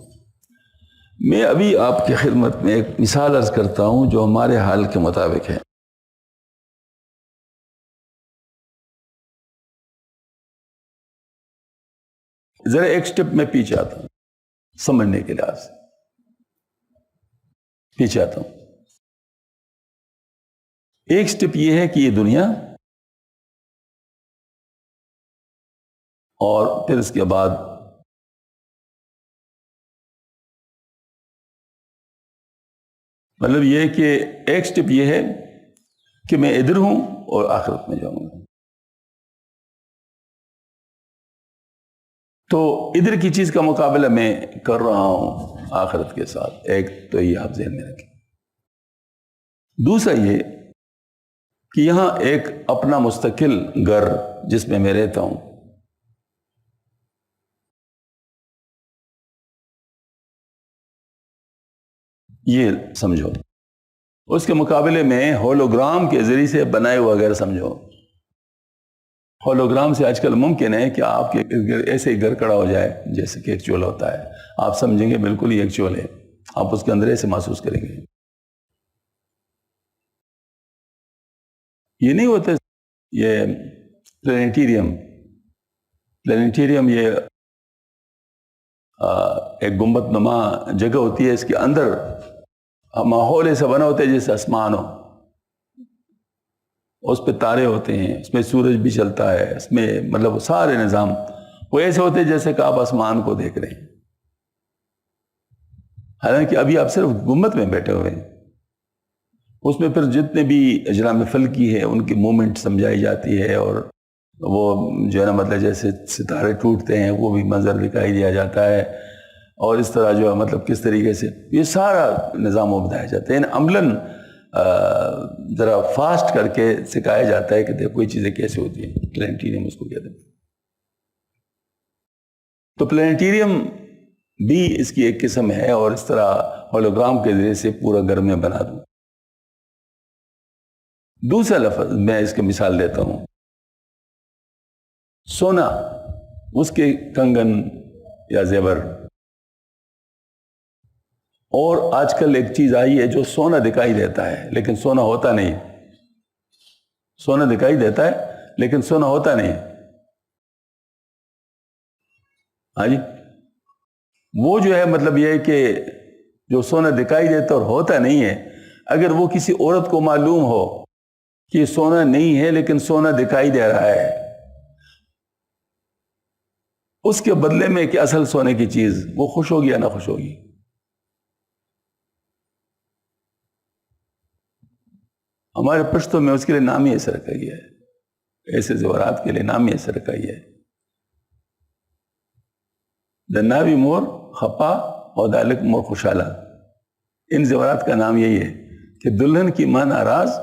میں ابھی آپ کی خدمت میں ایک مثال عرض کرتا ہوں جو ہمارے حال کے مطابق ہے. ذرا ایک سٹیپ میں پیچھے آتا ہوں سمجھنے کے لحاظ سے پیچھے آتا ہوں. ایک سٹیپ یہ ہے کہ یہ دنیا، اور پھر اس کے بعد مطلب یہ کہ ایک سٹیپ یہ ہے کہ میں ادھر ہوں اور آخرت میں جاؤں گا. تو ادھر کی چیز کا مقابلہ میں کر رہا ہوں آخرت کے ساتھ. ایک تو یہ آپ ذہن میں رکھیں. دوسرا یہ کہ یہاں ایک اپنا مستقل گھر جس میں میں رہتا ہوں، یہ سمجھو. اس کے مقابلے میں ہولوگرام کے ذریعے سے بنائے ہوا گھر سمجھو. ہولوگرام سے آج کل ممکن ہے کہ آپ کے ایسے ہی گھر کھڑا ہو جائے جیسے کہ ایک چول ہوتا ہے. آپ سمجھیں گے بالکل ہی ایک چول ہے، آپ اس کے اندر ایسے محسوس کریں گے. یہ نہیں ہوتا. یہ پلانیٹیریم یہ ایک گنبد نما جگہ ہوتی ہے. اس کے اندر ماحول ایسا بنا ہوتا ہے جیسے آسمان ہو. اس پہ تارے ہوتے ہیں، اس میں سورج بھی چلتا ہے، اس میں مطلب سارے نظام وہ ایسے ہوتے ہیں جیسے کہ آپ آسمان کو دیکھ رہے ہیں. حالانکہ ابھی آپ صرف گنبد میں بیٹھے ہوئے ہیں. اس میں پھر جتنے بھی اجرام فلکی ہے ان کی مومنٹ سمجھائی جاتی ہے، اور وہ جو ہے نا مطلب جیسے ستارے ٹوٹتے ہیں وہ بھی منظر دکھائی دیا جاتا ہے. اور اس طرح جو ہے مطلب کس طریقے سے یہ سارا نظام وہ بتایا جاتا ہے. عملاً ذرا فاسٹ کر کے سکھایا جاتا ہے کہ دیکھو یہ چیزیں کیسے ہوتی ہیں. پلانیٹیریم اس کو کہتے ہیں. تو پلانیٹیریم بھی اس کی ایک قسم ہے، اور اس طرح ہولوگرام کے ذریعے سے پورا گھر میں بنا دوں. دوسرا لفظ میں اس کی مثال دیتا ہوں. سونا، اس کے کنگن یا زیور. اور آج کل ایک چیز آئی ہے جو سونا دکھائی دیتا ہے لیکن سونا ہوتا نہیں. سونا دکھائی دیتا ہے لیکن سونا ہوتا نہیں. ہاں جی، وہ جو ہے مطلب یہ ہے کہ جو سونا دکھائی دیتا اور ہوتا نہیں ہے، اگر وہ کسی عورت کو معلوم ہو کہ سونا نہیں ہے لیکن سونا دکھائی دے رہا ہے، اس کے بدلے میں کہ اصل سونے کی چیز، وہ خوش ہوگی یا نہ خوش ہوگی؟ ہمارے پشتوں میں اس کے لیے نام ہی ایسا رکھا گیا ہے. ایسے زیورات کے لیے نام ہی ایسا رکھا گیا ہے. دناوی مور خپا اور دالک مور خوشحالہ. ان زیورات کا نام یہی ہے کہ دلہن کی ماں ناراض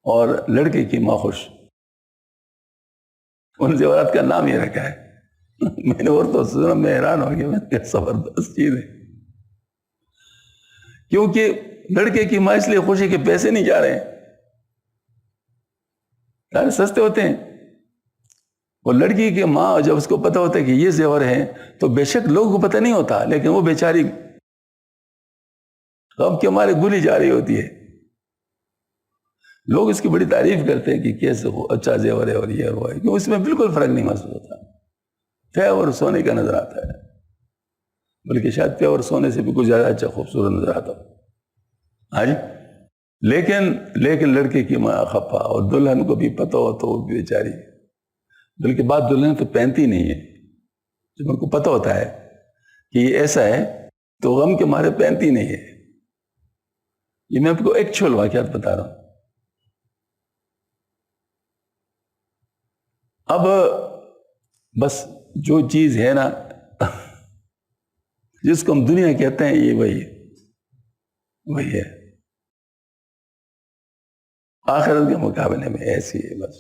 اور لڑکے کی ماں خوش. ان زیورات کا نام یہ رکھا ہے. میں نے اور تو سنا, میں حیران ہو گیا, میں نے زبردست چیز ہے. کیونکہ لڑکے کی ماں اس لیے خوشی کے پیسے نہیں جا رہے ہیں, سارے سستے ہوتے ہیں. اور لڑکی کی ماں جب اس کو پتہ ہوتا ہے کہ یہ زیور ہیں, تو بے شک لوگوں کو پتہ نہیں ہوتا, لیکن وہ بیچاری غم کے مارے گلی جا رہی ہوتی ہے. لوگ اس کی بڑی تعریف کرتے ہیں کہ کیسے اچھا زیور ہے اور یہ اور وہ ہے, کیوں اس میں بالکل فرق نہیں محسوس ہوتا. پیور سونے کا نظر آتا ہے, بلکہ شاید پیور سونے سے بھی کچھ زیادہ اچھا خوبصورت نظر آتا ہو. ہاں جی. لیکن لڑکے کی ماں خفا, اور دلہن کو بھی پتہ ہو تو وہ بیچاری, بلکہ بات دلہن تو پہنتی نہیں ہے. جب ان کو پتہ ہوتا ہے کہ یہ ایسا ہے تو غم کے مارے پہنتی نہیں ہے. یہ میں آپ کو ایکچوئل واقعات بتا رہا ہوں. اب بس جو چیز ہے نا جس کو ہم دنیا کہتے ہیں, یہ وہی ہے. آخرت کے مقابلے میں ایسی ہے بس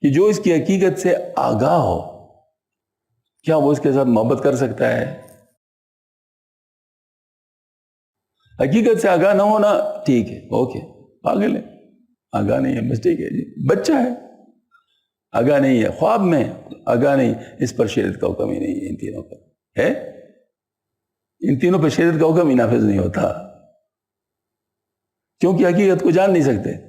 کہ جو اس کی حقیقت سے آگاہ ہو, کیا وہ اس کے ساتھ محبت کر سکتا ہے؟ حقیقت سے آگاہ نہ ہونا ٹھیک ہے, اوکے, پاگل ہے, آگاہ نہیں ہے, مسٹیک ہے جی, بچہ ہے, آگاہ نہیں ہے, خواب میں آگاہ نہیں, اس پر شریعت کا حکم ہی نہیں ہے. ان تینوں پر ہے, ان تینوں پر شریعت کا حکم ہی نافذ نہیں ہوتا, کیونکہ حقیقت کو جان نہیں سکتے.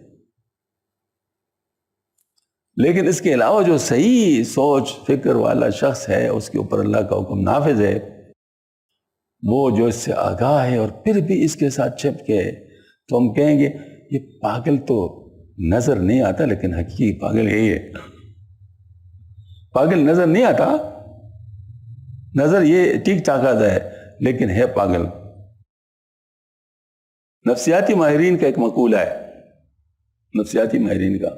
لیکن اس کے علاوہ جو صحیح سوچ فکر والا شخص ہے, اس کے اوپر اللہ کا حکم نافذ ہے, وہ جو اس سے آگاہ ہے اور پھر بھی اس کے ساتھ چھپ کے, تو ہم کہیں گے یہ پاگل تو نظر نہیں آتا, لیکن حقیقی پاگل یہی ہے. پاگل نظر نہیں آتا, نظر یہ ٹھیک ٹھاک آتا ہے, لیکن ہے پاگل. نفسیاتی ماہرین کا ایک مقولہ ہے, نفسیاتی ماہرین کا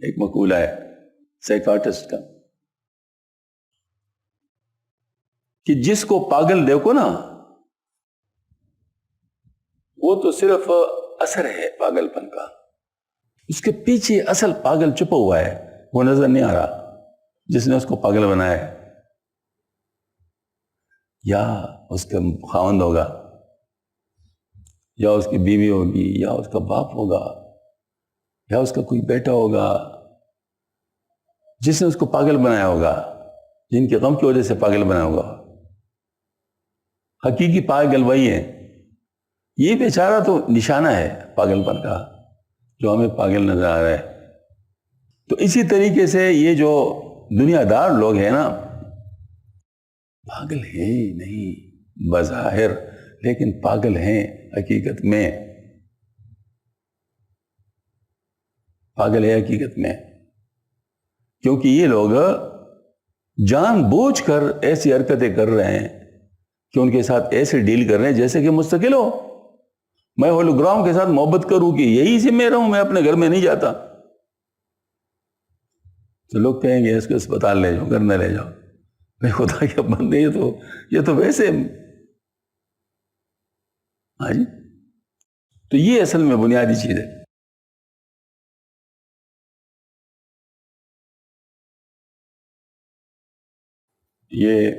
ایک مقولہ ہے, سائیکارٹسٹ کا, کہ جس کو پاگل دیکھو نا, وہ تو صرف اثر ہے پاگل پن کا, اس کے پیچھے اصل پاگل چھپا ہوا ہے, وہ نظر نہیں آ رہا جس نے اس کو پاگل بنایا ہے. یا اس کا خاوند ہوگا, یا اس کی بیوی ہوگی, یا اس کا باپ ہوگا, یا اس کا کوئی بیٹا ہوگا, جس نے اس کو پاگل بنایا ہوگا, جن کے غم کی وجہ سے پاگل بنایا ہوگا. حقیقی پاگل وہی ہے. یہ بیچارہ تو نشانہ ہے پاگل پن کا, جو ہمیں پاگل نظر آ رہا ہے. تو اسی طریقے سے یہ جو دنیا دار لوگ ہیں نا, پاگل ہیں ہی نہیں بظاہر, لیکن پاگل ہیں حقیقت میں, پاگل ہے حقیقت میں. کیونکہ یہ لوگ جان بوجھ کر ایسی حرکتیں کر رہے ہیں کہ ان کے ساتھ ایسے ڈیل کر رہے ہیں جیسے کہ مستقل ہو. میں ہولوگرام کے ساتھ محبت کروں کہ یہی سے میں رہوں, میں اپنے گھر میں نہیں جاتا. تو لوگ کہیں گے اس کو اسپتال لے جاؤ, گھر میں لے جاؤ. میں خدا کے بندے, یہ تو ویسے. ہاں جی. تو یہ اصل میں بنیادی چیز ہے. یہ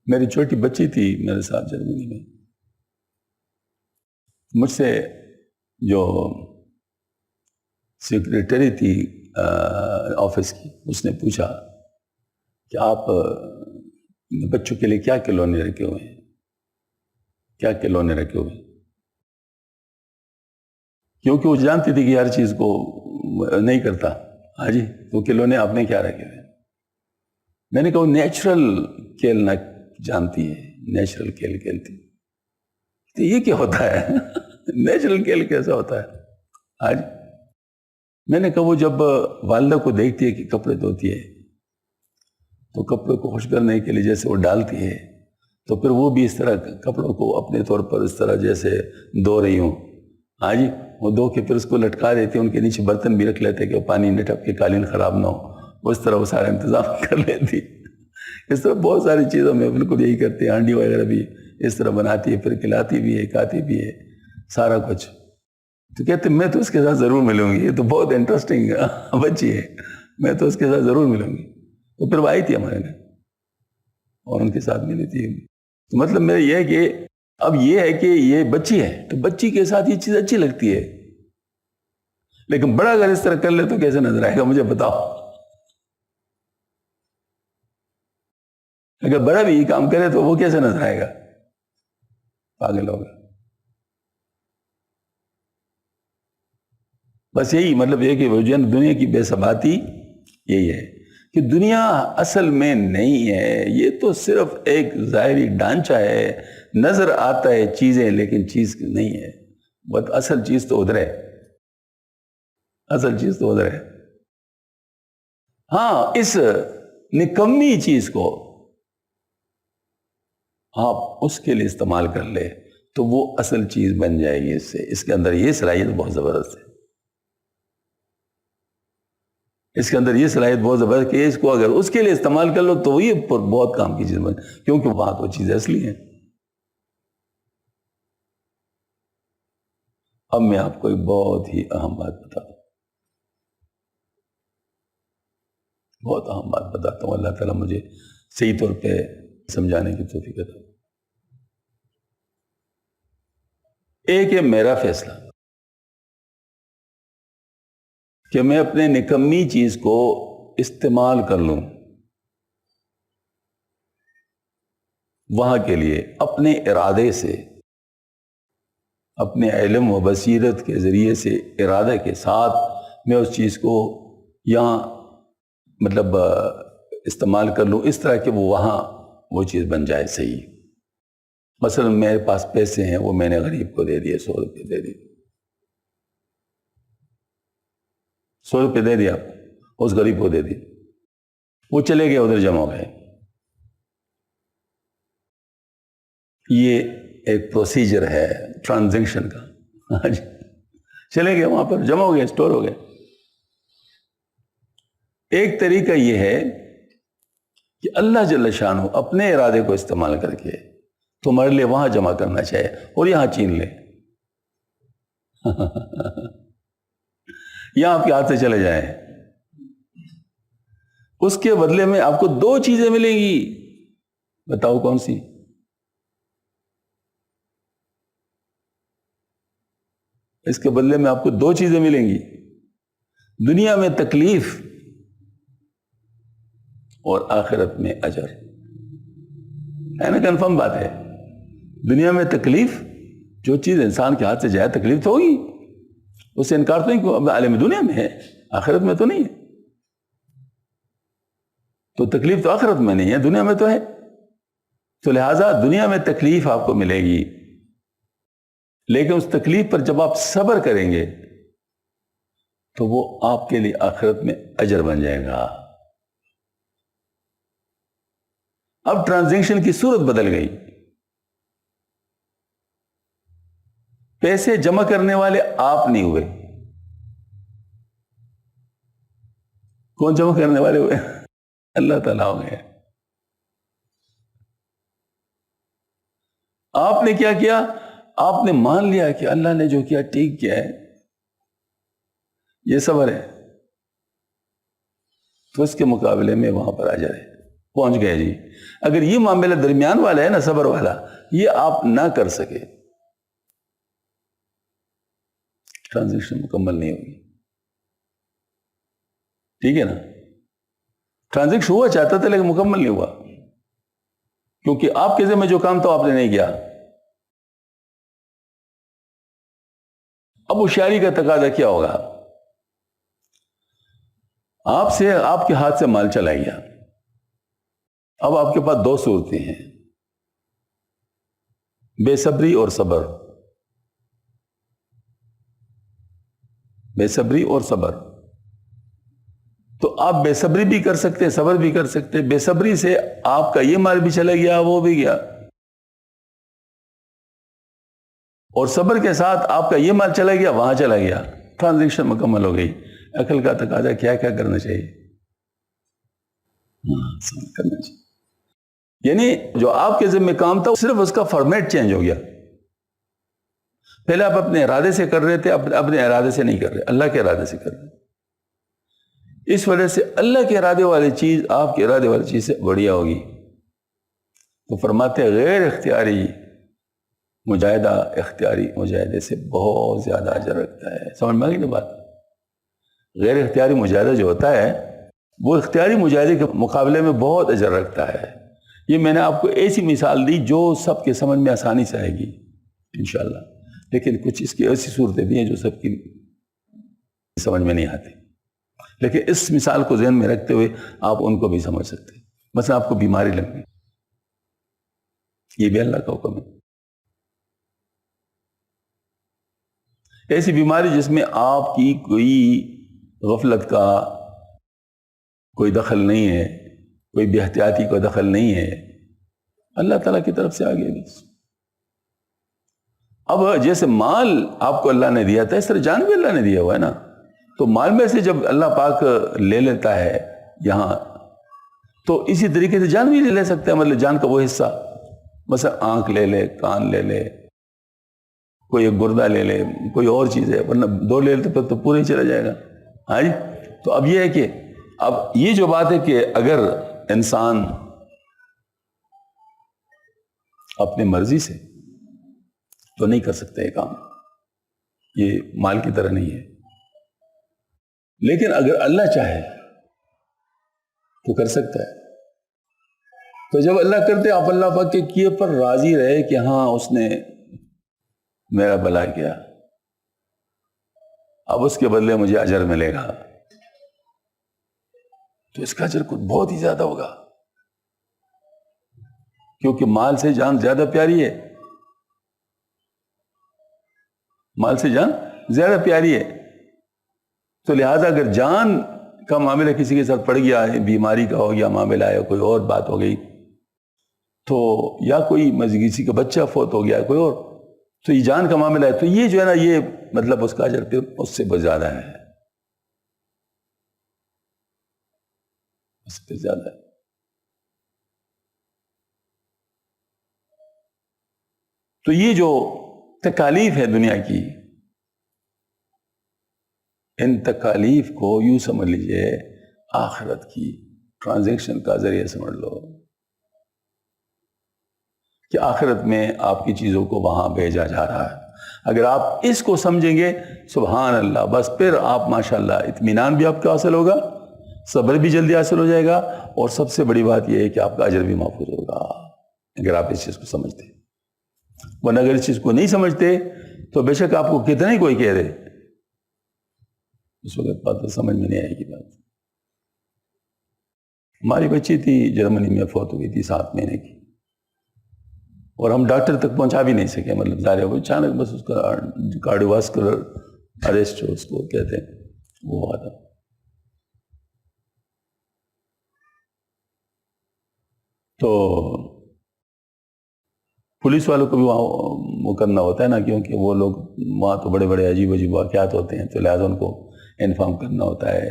میری چھوٹی بچی تھی میرے ساتھ جرمنی میں, مجھ سے جو سیکریٹری تھی آفس کی, اس نے پوچھا کہ آپ بچوں کے لیے کیا کھلونے رکھے ہوئے ہیں, کیا کھلونے رکھے ہوئے ہیں, کیونکہ وہ جانتی تھی کہ ہر چیز کو نہیں کرتا. ہاں جی, تو کھلونے آپ نے کیا رکھے ہوئے ہیں؟ میں نے کہا وہ نیچرل کھیلنا جانتی ہے, نیچرل کھیل کھیلتی. تو یہ کیا ہوتا ہے نیچرل کھیل کیسا ہوتا ہے؟ ہاں جی. میں نے کہا وہ جب والدہ کو دیکھتی ہے کہ کپڑے دھوتی ہے, تو کپڑوں کو خوش کرنے کے لیے جیسے وہ ڈالتی ہے, تو پھر وہ بھی اس طرح کپڑوں کو اپنے طور پر اس طرح جیسے دھو رہی ہوں. ہاں جی, وہ دھو کے پھر اس کو لٹکا دیتے, ان کے نیچے برتن بھی رکھ لیتے کہ وہ پانی نہ ٹپ کے قالین خراب نہ ہو, اس طرح وہ سارا انتظام کر لیتی. اس طرح بہت ساری چیزوں میں بالکل یہی کرتے ہیں. ہانڈی وغیرہ بھی اس طرح بناتی ہے, پھر کھلاتی بھی ہے, کھاتی بھی ہے, سارا کچھ. تو کہتے میں تو اس کے ساتھ ضرور ملوں گی، یہ تو بہت انٹرسٹنگ بچی ہے، میں تو اس کے ساتھ ضرور ملوں گی۔ تو پھر وہ آئی تھی ہمارے گھر اور ان کے ساتھ ملی تھی۔ تو مطلب میرا یہ ہے کہ اب یہ ہے کہ یہ بچی ہے تو بچی کے ساتھ یہ چیز اچھی لگتی ہے، لیکن بڑا اگر اس طرح کر لے تو کیسے نظر آئے گا مجھے بتاؤ؟ اگر بڑا بھی یہ کام کرے تو وہ کیسے نظر آئے گا؟ پاگل ہوگا۔ بس یہی مطلب یہ کہ دنیا کی بے ثباتی یہی ہے کہ دنیا اصل میں نہیں ہے، یہ تو صرف ایک ظاہری ڈھانچہ ہے، نظر آتا ہے چیزیں لیکن چیز نہیں ہے، بس اصل چیز تو ادھر ہے، اصل چیز تو ادھر ہے۔ ہاں، اس نکمی چیز کو آپ اس کے لیے استعمال کر لے تو وہ اصل چیز بن جائے گی۔ اس کے اندر یہ صلاحیت بہت زبردست ہے، اس کے اندر یہ صلاحیت بہت زبردست کہ اس کو اگر اس کے لیے استعمال کر لو تو یہ بہت کام کی چیز بن، کیونکہ وہاں تو چیز اصلی ہے۔ اب میں آپ کو ایک بہت ہی اہم بات بتاتا ہوں، بہت اہم بات بتاتا ہوں، اللہ تعالیٰ مجھے صحیح طور پہ سمجھانے کی توفیق عطا۔ ایک ہے میرا فیصلہ کہ میں اپنے نکمی چیز کو استعمال کر لوں وہاں کے لیے، اپنے ارادے سے، اپنے علم و بصیرت کے ذریعے سے، ارادے کے ساتھ میں اس چیز کو یہاں مطلب استعمال کر لوں اس طرح کہ وہ وہاں وہ چیز بن جائے صحیح۔ مثلا میرے پاس پیسے ہیں، وہ میں نے غریب کو دے دیے، 100 روپے دے دیے، 100 روپے دے دیا، اس غریب کو دے دی، وہ چلے گئے ادھر جمع ہو گئے۔ یہ ایک پروسیجر ہے ٹرانزیکشن کا، چلے گئے وہاں پر جمع ہو گئے، اسٹور ہو گئے۔ ایک طریقہ یہ ہے کہ اللہ جل شانہ اپنے ارادے کو استعمال کر کے تمہارے لیے وہاں جمع کرنا چاہے اور یہاں چین لے، یہاں آپ کے ہاتھ سے چلے جائیں، اس کے بدلے میں آپ کو 2 چیزیں ملیں گی، بتاؤ کون سی؟ اس کے بدلے میں آپ کو 2 چیزیں ملیں گی، دنیا میں تکلیف اور آخرت میں اجر، ہے نا؟ کنفرم بات ہے، دنیا میں تکلیف، جو چیز انسان کے ہاتھ سے جائے تکلیف تو ہوگی، اس سے انکار تو نہیں، اب عالم دنیا میں ہے، آخرت میں تو نہیں ہے، تو تکلیف تو آخرت میں نہیں ہے، دنیا میں تو ہے، تو لہٰذا دنیا میں تکلیف آپ کو ملے گی، لیکن اس تکلیف پر جب آپ صبر کریں گے تو وہ آپ کے لیے آخرت میں اجر بن جائے گا۔ اب ٹرانزیکشن کی صورت بدل گئی، پیسے جمع کرنے والے آپ نہیں ہوئے، کون جمع کرنے والے ہوئے؟ اللہ تعالیٰ ہو گئے۔ آپ نے کیا کیا؟ آپ نے مان لیا کہ اللہ نے جو کیا ٹھیک کیا ہے، یہ صبر ہے، تو اس کے مقابلے میں وہاں پر اجر ہے، پہنچ گئے جی۔ اگر یہ معاملہ درمیان والا ہے نا، صبر والا، یہ آپ نہ کر سکے، ٹرانزیکشن مکمل نہیں ہوگی، ٹھیک ہے نا؟ ٹرانزیکشن ہوا چاہتا تھا لیکن مکمل نہیں ہوا، کیونکہ آپ کے ذمہ جو کام تھا آپ نے نہیں کیا۔ اب ہوشیاری کا تقاضا کیا ہوگا؟ آپ کے ہاتھ سے مال چلا گیا، اب آپ کے پاس 2 صورتیں ہیں، بے صبری اور صبر، بے صبری اور صبر۔ تو آپ بے صبری بھی کر سکتے، صبر بھی کر سکتے۔ بے صبری سے آپ کا یہ مال بھی چلا گیا، وہ بھی گیا، اور صبر کے ساتھ آپ کا یہ مال چلا گیا، وہاں چلا گیا، ٹرانزیکشن مکمل ہو گئی۔ عقل کا تقاضا کیا کیا کرنا چاہیے؟ صبر کرنا چاہیے، یعنی جو آپ کے ذمہ کام تھا صرف اس کا فارمیٹ چینج ہو گیا، پہلے آپ اپنے ارادے سے کر رہے تھے، اپنے ارادے سے نہیں کر رہے، اللہ کے ارادے سے کر رہے۔ اس وجہ سے اللہ کے ارادے والی چیز آپ کے ارادے والی چیز سے بڑھیا ہوگی۔ تو فرماتے ہیں غیر اختیاری مجاہدہ اختیاری مجاہدے سے بہت زیادہ اجر رکھتا ہے۔ سمجھ میں آ گئی نا بات؟ غیر اختیاری مجاہدہ جو ہوتا ہے وہ اختیاری مجاہدے کے مقابلے میں بہت اجر رکھتا ہے۔ یہ میں نے آپ کو ایسی مثال دی جو سب کے سمجھ میں آسانی سے آئے گی انشاءاللہ، لیکن کچھ اس کی ایسی صورتیں بھی ہیں جو سب کی سمجھ میں نہیں آتی، لیکن اس مثال کو ذہن میں رکھتے ہوئے آپ ان کو بھی سمجھ سکتے ہیں۔ مثلا آپ کو بیماری لگ گئی، یہ بھی اللہ کا حکم ہے۔ ایسی بیماری جس میں آپ کی کوئی غفلت کا کوئی دخل نہیں ہے، کوئی بے احتیاطی کا دخل نہیں ہے، اللہ تعالیٰ کی طرف سے آ گیا بس۔ اب جیسے مال آپ کو اللہ نے دیا تھا، اس طرح جان بھی اللہ نے دیا ہوا ہے نا، تو مال میں سے جب اللہ پاک لے لیتا ہے یہاں، تو اسی طریقے سے جان بھی لے سکتا ہے، مطلب جان کا وہ حصہ، مثلا آنکھ لے لے، کان لے لے، کوئی ایک گردہ لے لے، کوئی اور چیز ہے، ورنہ دو لے لیتے تو پورا ہی چلا جائے گا۔ ہاں جی، تو اب یہ ہے کہ اب یہ جو بات ہے کہ اگر انسان اپنی مرضی سے تو نہیں کر سکتا یہ کام، یہ مال کی طرح نہیں ہے، لیکن اگر اللہ چاہے تو کر سکتا ہے۔ تو جب اللہ کرتے آپ اللہ پاک کے کیے پر راضی رہے کہ ہاں اس نے میرا بھلا کیا، اب اس کے بدلے مجھے اجر ملے گا، تو اس کا اجر کچھ بہت ہی زیادہ ہوگا، کیونکہ مال سے جان زیادہ پیاری ہے، مال سے جان زیادہ پیاری ہے۔ تو لہذا اگر جان کا معاملہ کسی کے ساتھ پڑ گیا ہے، بیماری کا ہو گیا معاملہ ہے، کوئی اور بات ہو گئی، تو یا کوئی کسی کا بچہ فوت ہو گیا، کوئی اور، تو یہ جان کا معاملہ ہے، تو یہ جو ہے نا، یہ مطلب اس کا اجر پھر اس سے بہت زیادہ ہے، اس سے زیادہ ہے۔ تو یہ جو تکالیف ہے دنیا کی، ان تکالیف کو یوں سمجھ لیجئے آخرت کی ٹرانزیکشن کا ذریعہ سمجھ لو، کہ آخرت میں آپ کی چیزوں کو وہاں بھیجا جا رہا ہے۔ اگر آپ اس کو سمجھیں گے سبحان اللہ، بس پھر آپ ماشاءاللہ اطمینان بھی آپ کو حاصل ہوگا، صبر بھی جلدی حاصل ہو جائے گا، اور سب سے بڑی بات یہ ہے کہ آپ کا اجر بھی محفوظ ہوگا، اگر آپ اس چیز کو سمجھتے ہیں۔ ورنہ اگر اس چیز کو نہیں سمجھتے تو بے شک آپ کو کتنا ہی کوئی کہہ دے، اس وقت بات سمجھ میں نہیں آئے گی بات۔ ہماری بچی تھی جرمنی میں، فوت ہو گئی تھی 7 مہینے کی، اور ہم ڈاکٹر تک پہنچا بھی نہیں سکے، مطلب ظاہر ہے وہ اچانک بس اس کا کارڈیوواسکولر اریسٹ جو اس کو کہتے ہیں وہ ہوا تھا۔ تو پولیس والوں کو بھی وہاں وہ کرنا ہوتا ہے نا، کیونکہ وہ لوگ وہاں تو بڑے بڑے عجیب عجیب واقعات ہوتے ہیں، تو لہٰذا ان کو انفارم کرنا ہوتا ہے،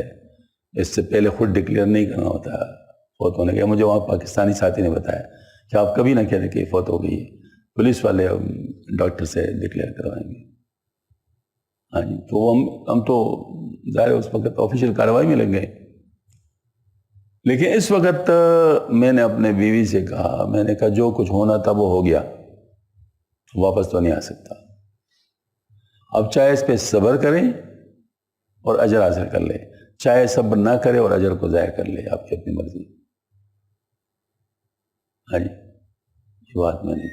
اس سے پہلے خود ڈکلیئر نہیں کرنا ہوتا ہے فوت ہونے کا۔ مجھے وہاں پاکستانی ساتھی نے بتایا کہ آپ کبھی نہ کہتے کہ فوت ہو گئی، پولیس والے ڈاکٹر سے ڈکلیئر کروائیں گے۔ ہاں جی، تو ہم تو ظاہر اس وقت آفیشیل کارروائی میں لگ گئے، لیکن اس وقت میں نے اپنے بیوی سے کہا، میں نے کہا جو کچھ ہونا تھا وہ ہو گیا، واپس تو نہیں آ سکتا، اب چاہے اس پہ صبر کریں اور اجر حاصل کر لیں، چاہے صبر نہ کرے اور اجر کو ضائع کر لے، آپ کی اپنی مرضی۔ ہاں جی، یہ بات میں نے،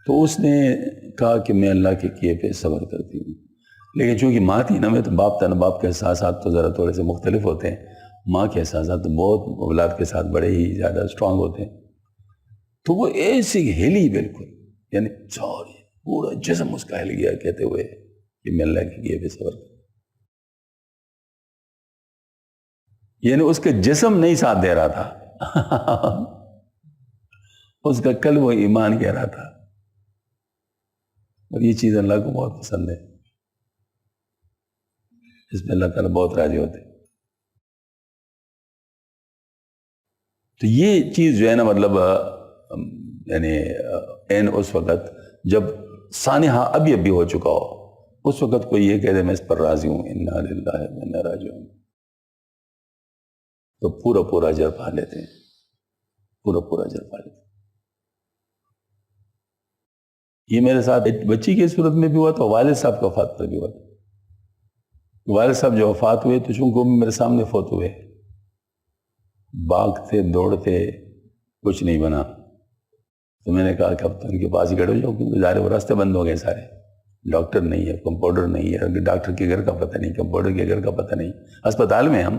تو اس نے کہا کہ میں اللہ کے کیے پہ صبر کرتی ہوں، لیکن چونکہ ماں تھی نا، میں تو باپ تھا نا، باپ کے احساسات تو ذرا تھوڑے سے مختلف ہوتے ہیں، ماں کے احساسات تو بہت اولاد کے ساتھ بڑے ہی زیادہ اسٹرانگ ہوتے ہیں، تو وہ ایسی ہلی بالکل، یعنی سوری پورا جسم اس کا ہل گیا کہتے ہوئے کہ میں اللہ کے کیے پہ صبر کروں، یعنی اس کا جسم نہیں ساتھ دے رہا تھا، اس کا قلب و ایمان کہہ رہا تھا، اور یہ چیز اللہ کو بہت پسند ہے، اس میں اللہ تعالیٰ بہت راضی ہوتے ہیں۔ تو یہ چیز جو ہے نا، مطلب یعنی اس وقت جب سانحہ ابھی ابھی ہو چکا ہو، اس وقت کوئی یہ کہہ دے میں اس پر راضی ہوں، انا للہ و انا راجعون، تو پورا پورا اجر پا لیتے ہیں، پورا پورا اجر پا لیتے ہیں۔ یہ میرے ساتھ ایک بچی کی صورت میں بھی ہوا تو والد صاحب کا وفات پر بھی ہوا تھا۔ والد صاحب جو وفات ہوئے تو چونکہ وہ بھی میرے سامنے فوت ہوئے، بھاگتے دوڑتے کچھ نہیں بنا، تو میں نے کہا کہ اب تو ان کے پاس ہی کھڑے ہو جاؤ، کیونکہ ظاہر وہ راستے بند ہو گئے سارے، ڈاکٹر نہیں ہے، کمپاؤنڈر نہیں ہے، ڈاکٹر کے گھر کا پتہ نہیں، کمپاؤنڈر کے گھر کا پتہ نہیں، اسپتال میں ہم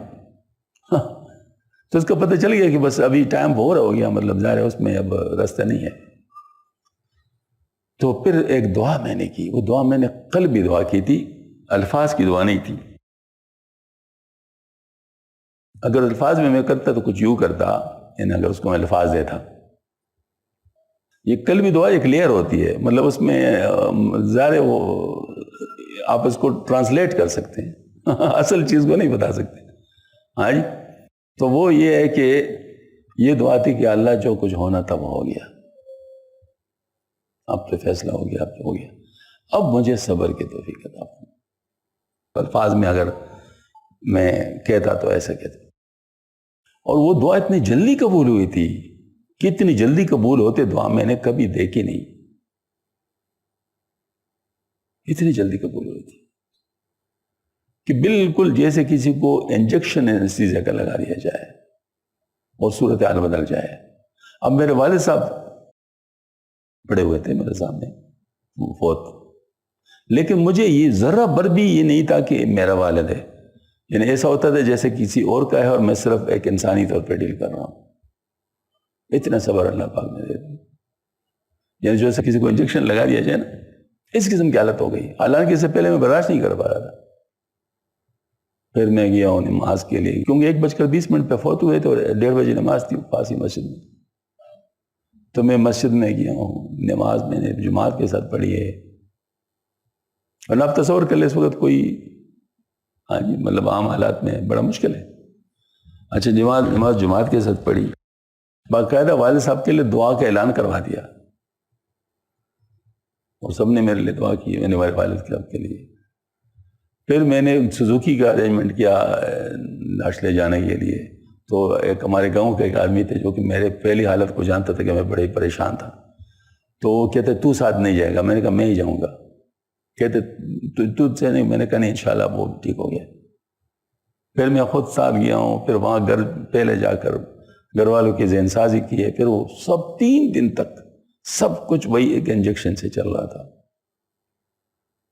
تو اس کا پتہ چل گیا کہ بس ابھی ٹائم ہو رہا ہو گیا، مطلب ظاہر ہے اس میں اب راستہ نہیں ہے۔ تو پھر ایک دعا میں نے کی، وہ دعا میں نے قلبی دعا کی تھی، الفاظ کی دعا نہیں تھی۔ اگر الفاظ میں کرتا تو کچھ یوں کرتا، یعنی اگر اس کو میں الفاظ دیتا۔ یہ قلبی دعا ایک لیئر ہوتی ہے، مطلب اس میں ظاہر ہے وہ آپ اس کو ٹرانسلیٹ کر سکتے ہیں اصل چیز کو نہیں بتا سکتے۔ ہاں جی، تو وہ یہ ہے کہ یہ دعا تھی کہ اللہ جو کچھ ہونا تھا وہ ہو گیا، اب تو فیصلہ ہو گیا، اب تو ہو گیا، اب مجھے صبر کی توفیق عطا فرما۔ الفاظ میں اگر میں کہتا تو ایسا کہتا، اور وہ دعا اتنی جلدی قبول ہوئی تھی کہ اتنی جلدی قبول ہوتے دعا میں نے کبھی دیکھی نہیں، اتنی جلدی قبول ہوئی تھی کہ بالکل جیسے کسی کو انجیکشن انستھیزیا کا لگا دیا جائے اور صورتحال بدل جائے۔ اب میرے والد صاحب پڑے ہوئے تھے میرے سامنے فوت، لیکن مجھے یہ ذرہ بر بھی یہ نہیں تھا کہ میرا والد ہے، یعنی ایسا ہوتا تھا جیسے کسی اور کا ہے اور میں صرف ایک انسانی طور پہ ڈیل کر رہا ہوں۔ اتنا صبر اللہ پاک نے دے دیا، یعنی جیسے کسی کو انجیکشن لگا دیا جائے نا، اس قسم کی حالت ہو گئی، حالانکہ اس سے پہلے میں برداشت نہیں کر پا رہا تھا۔ پھر میں گیا ہوں نماز کے لیے، کیونکہ 1:20 پہ فوت ہوئے تھے اور 1:30 بجے نماز تھی پاس ہی مسجد میں، تو میں مسجد میں گیا ہوں، نماز میں نے جماعت کے ساتھ پڑھی ہے۔ اور آپ تصور کر لیں اس وقت کوئی، ہاں جی، مطلب عام حالات میں بڑا مشکل ہے۔ اچھا، نماز جماعت کے ساتھ پڑھی، باقاعدہ والد صاحب کے لیے دعا کا اعلان کروا دیا، اور سب نے میرے لیے دعا کی، میں نے میرے والد صاحب کے لیے۔ پھر میں نے سوزوکی کا ارینجمنٹ کیا لاش لے جانے کے لیے، تو ایک ہمارے گاؤں کے ایک آدمی تھے جو کہ میرے پہلی حالت کو جانتا تھا کہ میں بڑے پریشان تھا، تو وہ کہتے تو ساتھ نہیں جائے گا، میں نے کہا میں ہی جاؤں گا، کہتے تجھ سے نہیں، میں نے کہا نہیں انشاءاللہ وہ ٹھیک ہو گیا۔ پھر میں خود ساتھ گیا ہوں، پھر وہاں گھر پہلے جا کر گھر والوں کی ذہن سازی کی ہے، پھر وہ سب 3 دن تک سب کچھ وہی ایک انجیکشن سے چل رہا تھا،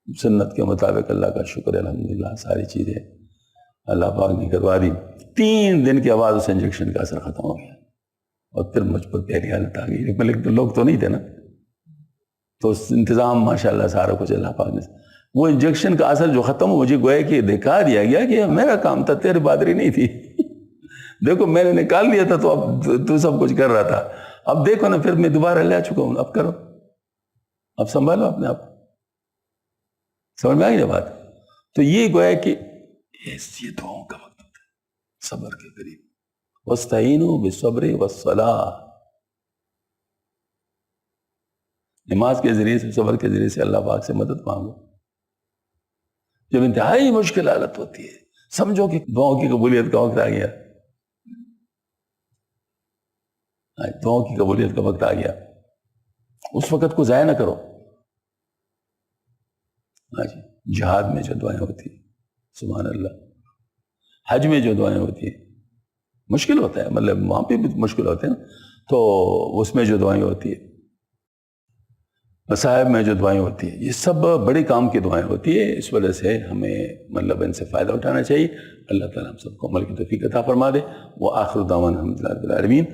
سنت کے مطابق۔ اللہ کا شکر ہے الحمدللہ، ساری چیزیں اللہ پاک نے کروا دی۔ 3 دن کے بعد اس انجیکشن کا اثر ختم ہو گیا، اور پھر مجھ پر پہلی حالت آ گئی، لیکن لوگ تو نہیں تھے نا، تو انتظام ماشاءاللہ سارا کچھ اللہ پاک نے۔ وہ انجیکشن کا اثر جو ختم ہو، مجھے گویا کہ دکھا دیا گیا کہ میرا کام تھا، تیری بادری نہیں تھی دیکھو میں نے نکال دیا تھا تو اب تو سب کچھ کر رہا تھا، اب دیکھو نا، پھر میں دوبارہ لے چکا ہوں، اب کرو، اب سنبھالو اپنے آپ۔ سمجھ میں آئی نا بات؟ تو یہ گویا کہ یہ دعاؤں کا وقت ہوتا ہے صبر کے قریب، وَاسْتَعِينُوا بِالصَّبْرِ وَالصَّلَاةِ، نماز کے ذریعے سے، صبر کے ذریعے سے اللہ پاک سے مدد مانگو۔ جب انتہائی مشکل حالت ہوتی ہے، سمجھو کہ دعاؤں کی قبولیت کا وقت آ گیا، دعاؤں کی قبولیت کا وقت آ گیا، اس وقت کو ضائع نہ کرو۔ جہاد میں جو دعائیں ہوتی ہیں، سبحان اللہ، حج میں جو دعائیں ہوتی ہیں، مشکل ہوتا ہے، مطلب وہاں پہ بھی مشکل ہوتے ہیں نا، تو اس میں جو دعائیں ہوتی ہیں، مصائب میں جو دعائیں ہوتی ہیں، یہ سب بڑے کام کی دعائیں ہوتی ہیں۔ اس وجہ سے ہمیں مطلب ان سے فائدہ اٹھانا چاہیے۔ اللہ تعالیٰ ہم سب کو عمل کی توفیق عطا فرما دے۔ وآخر دعوانا الحمدللہ رب العالمین۔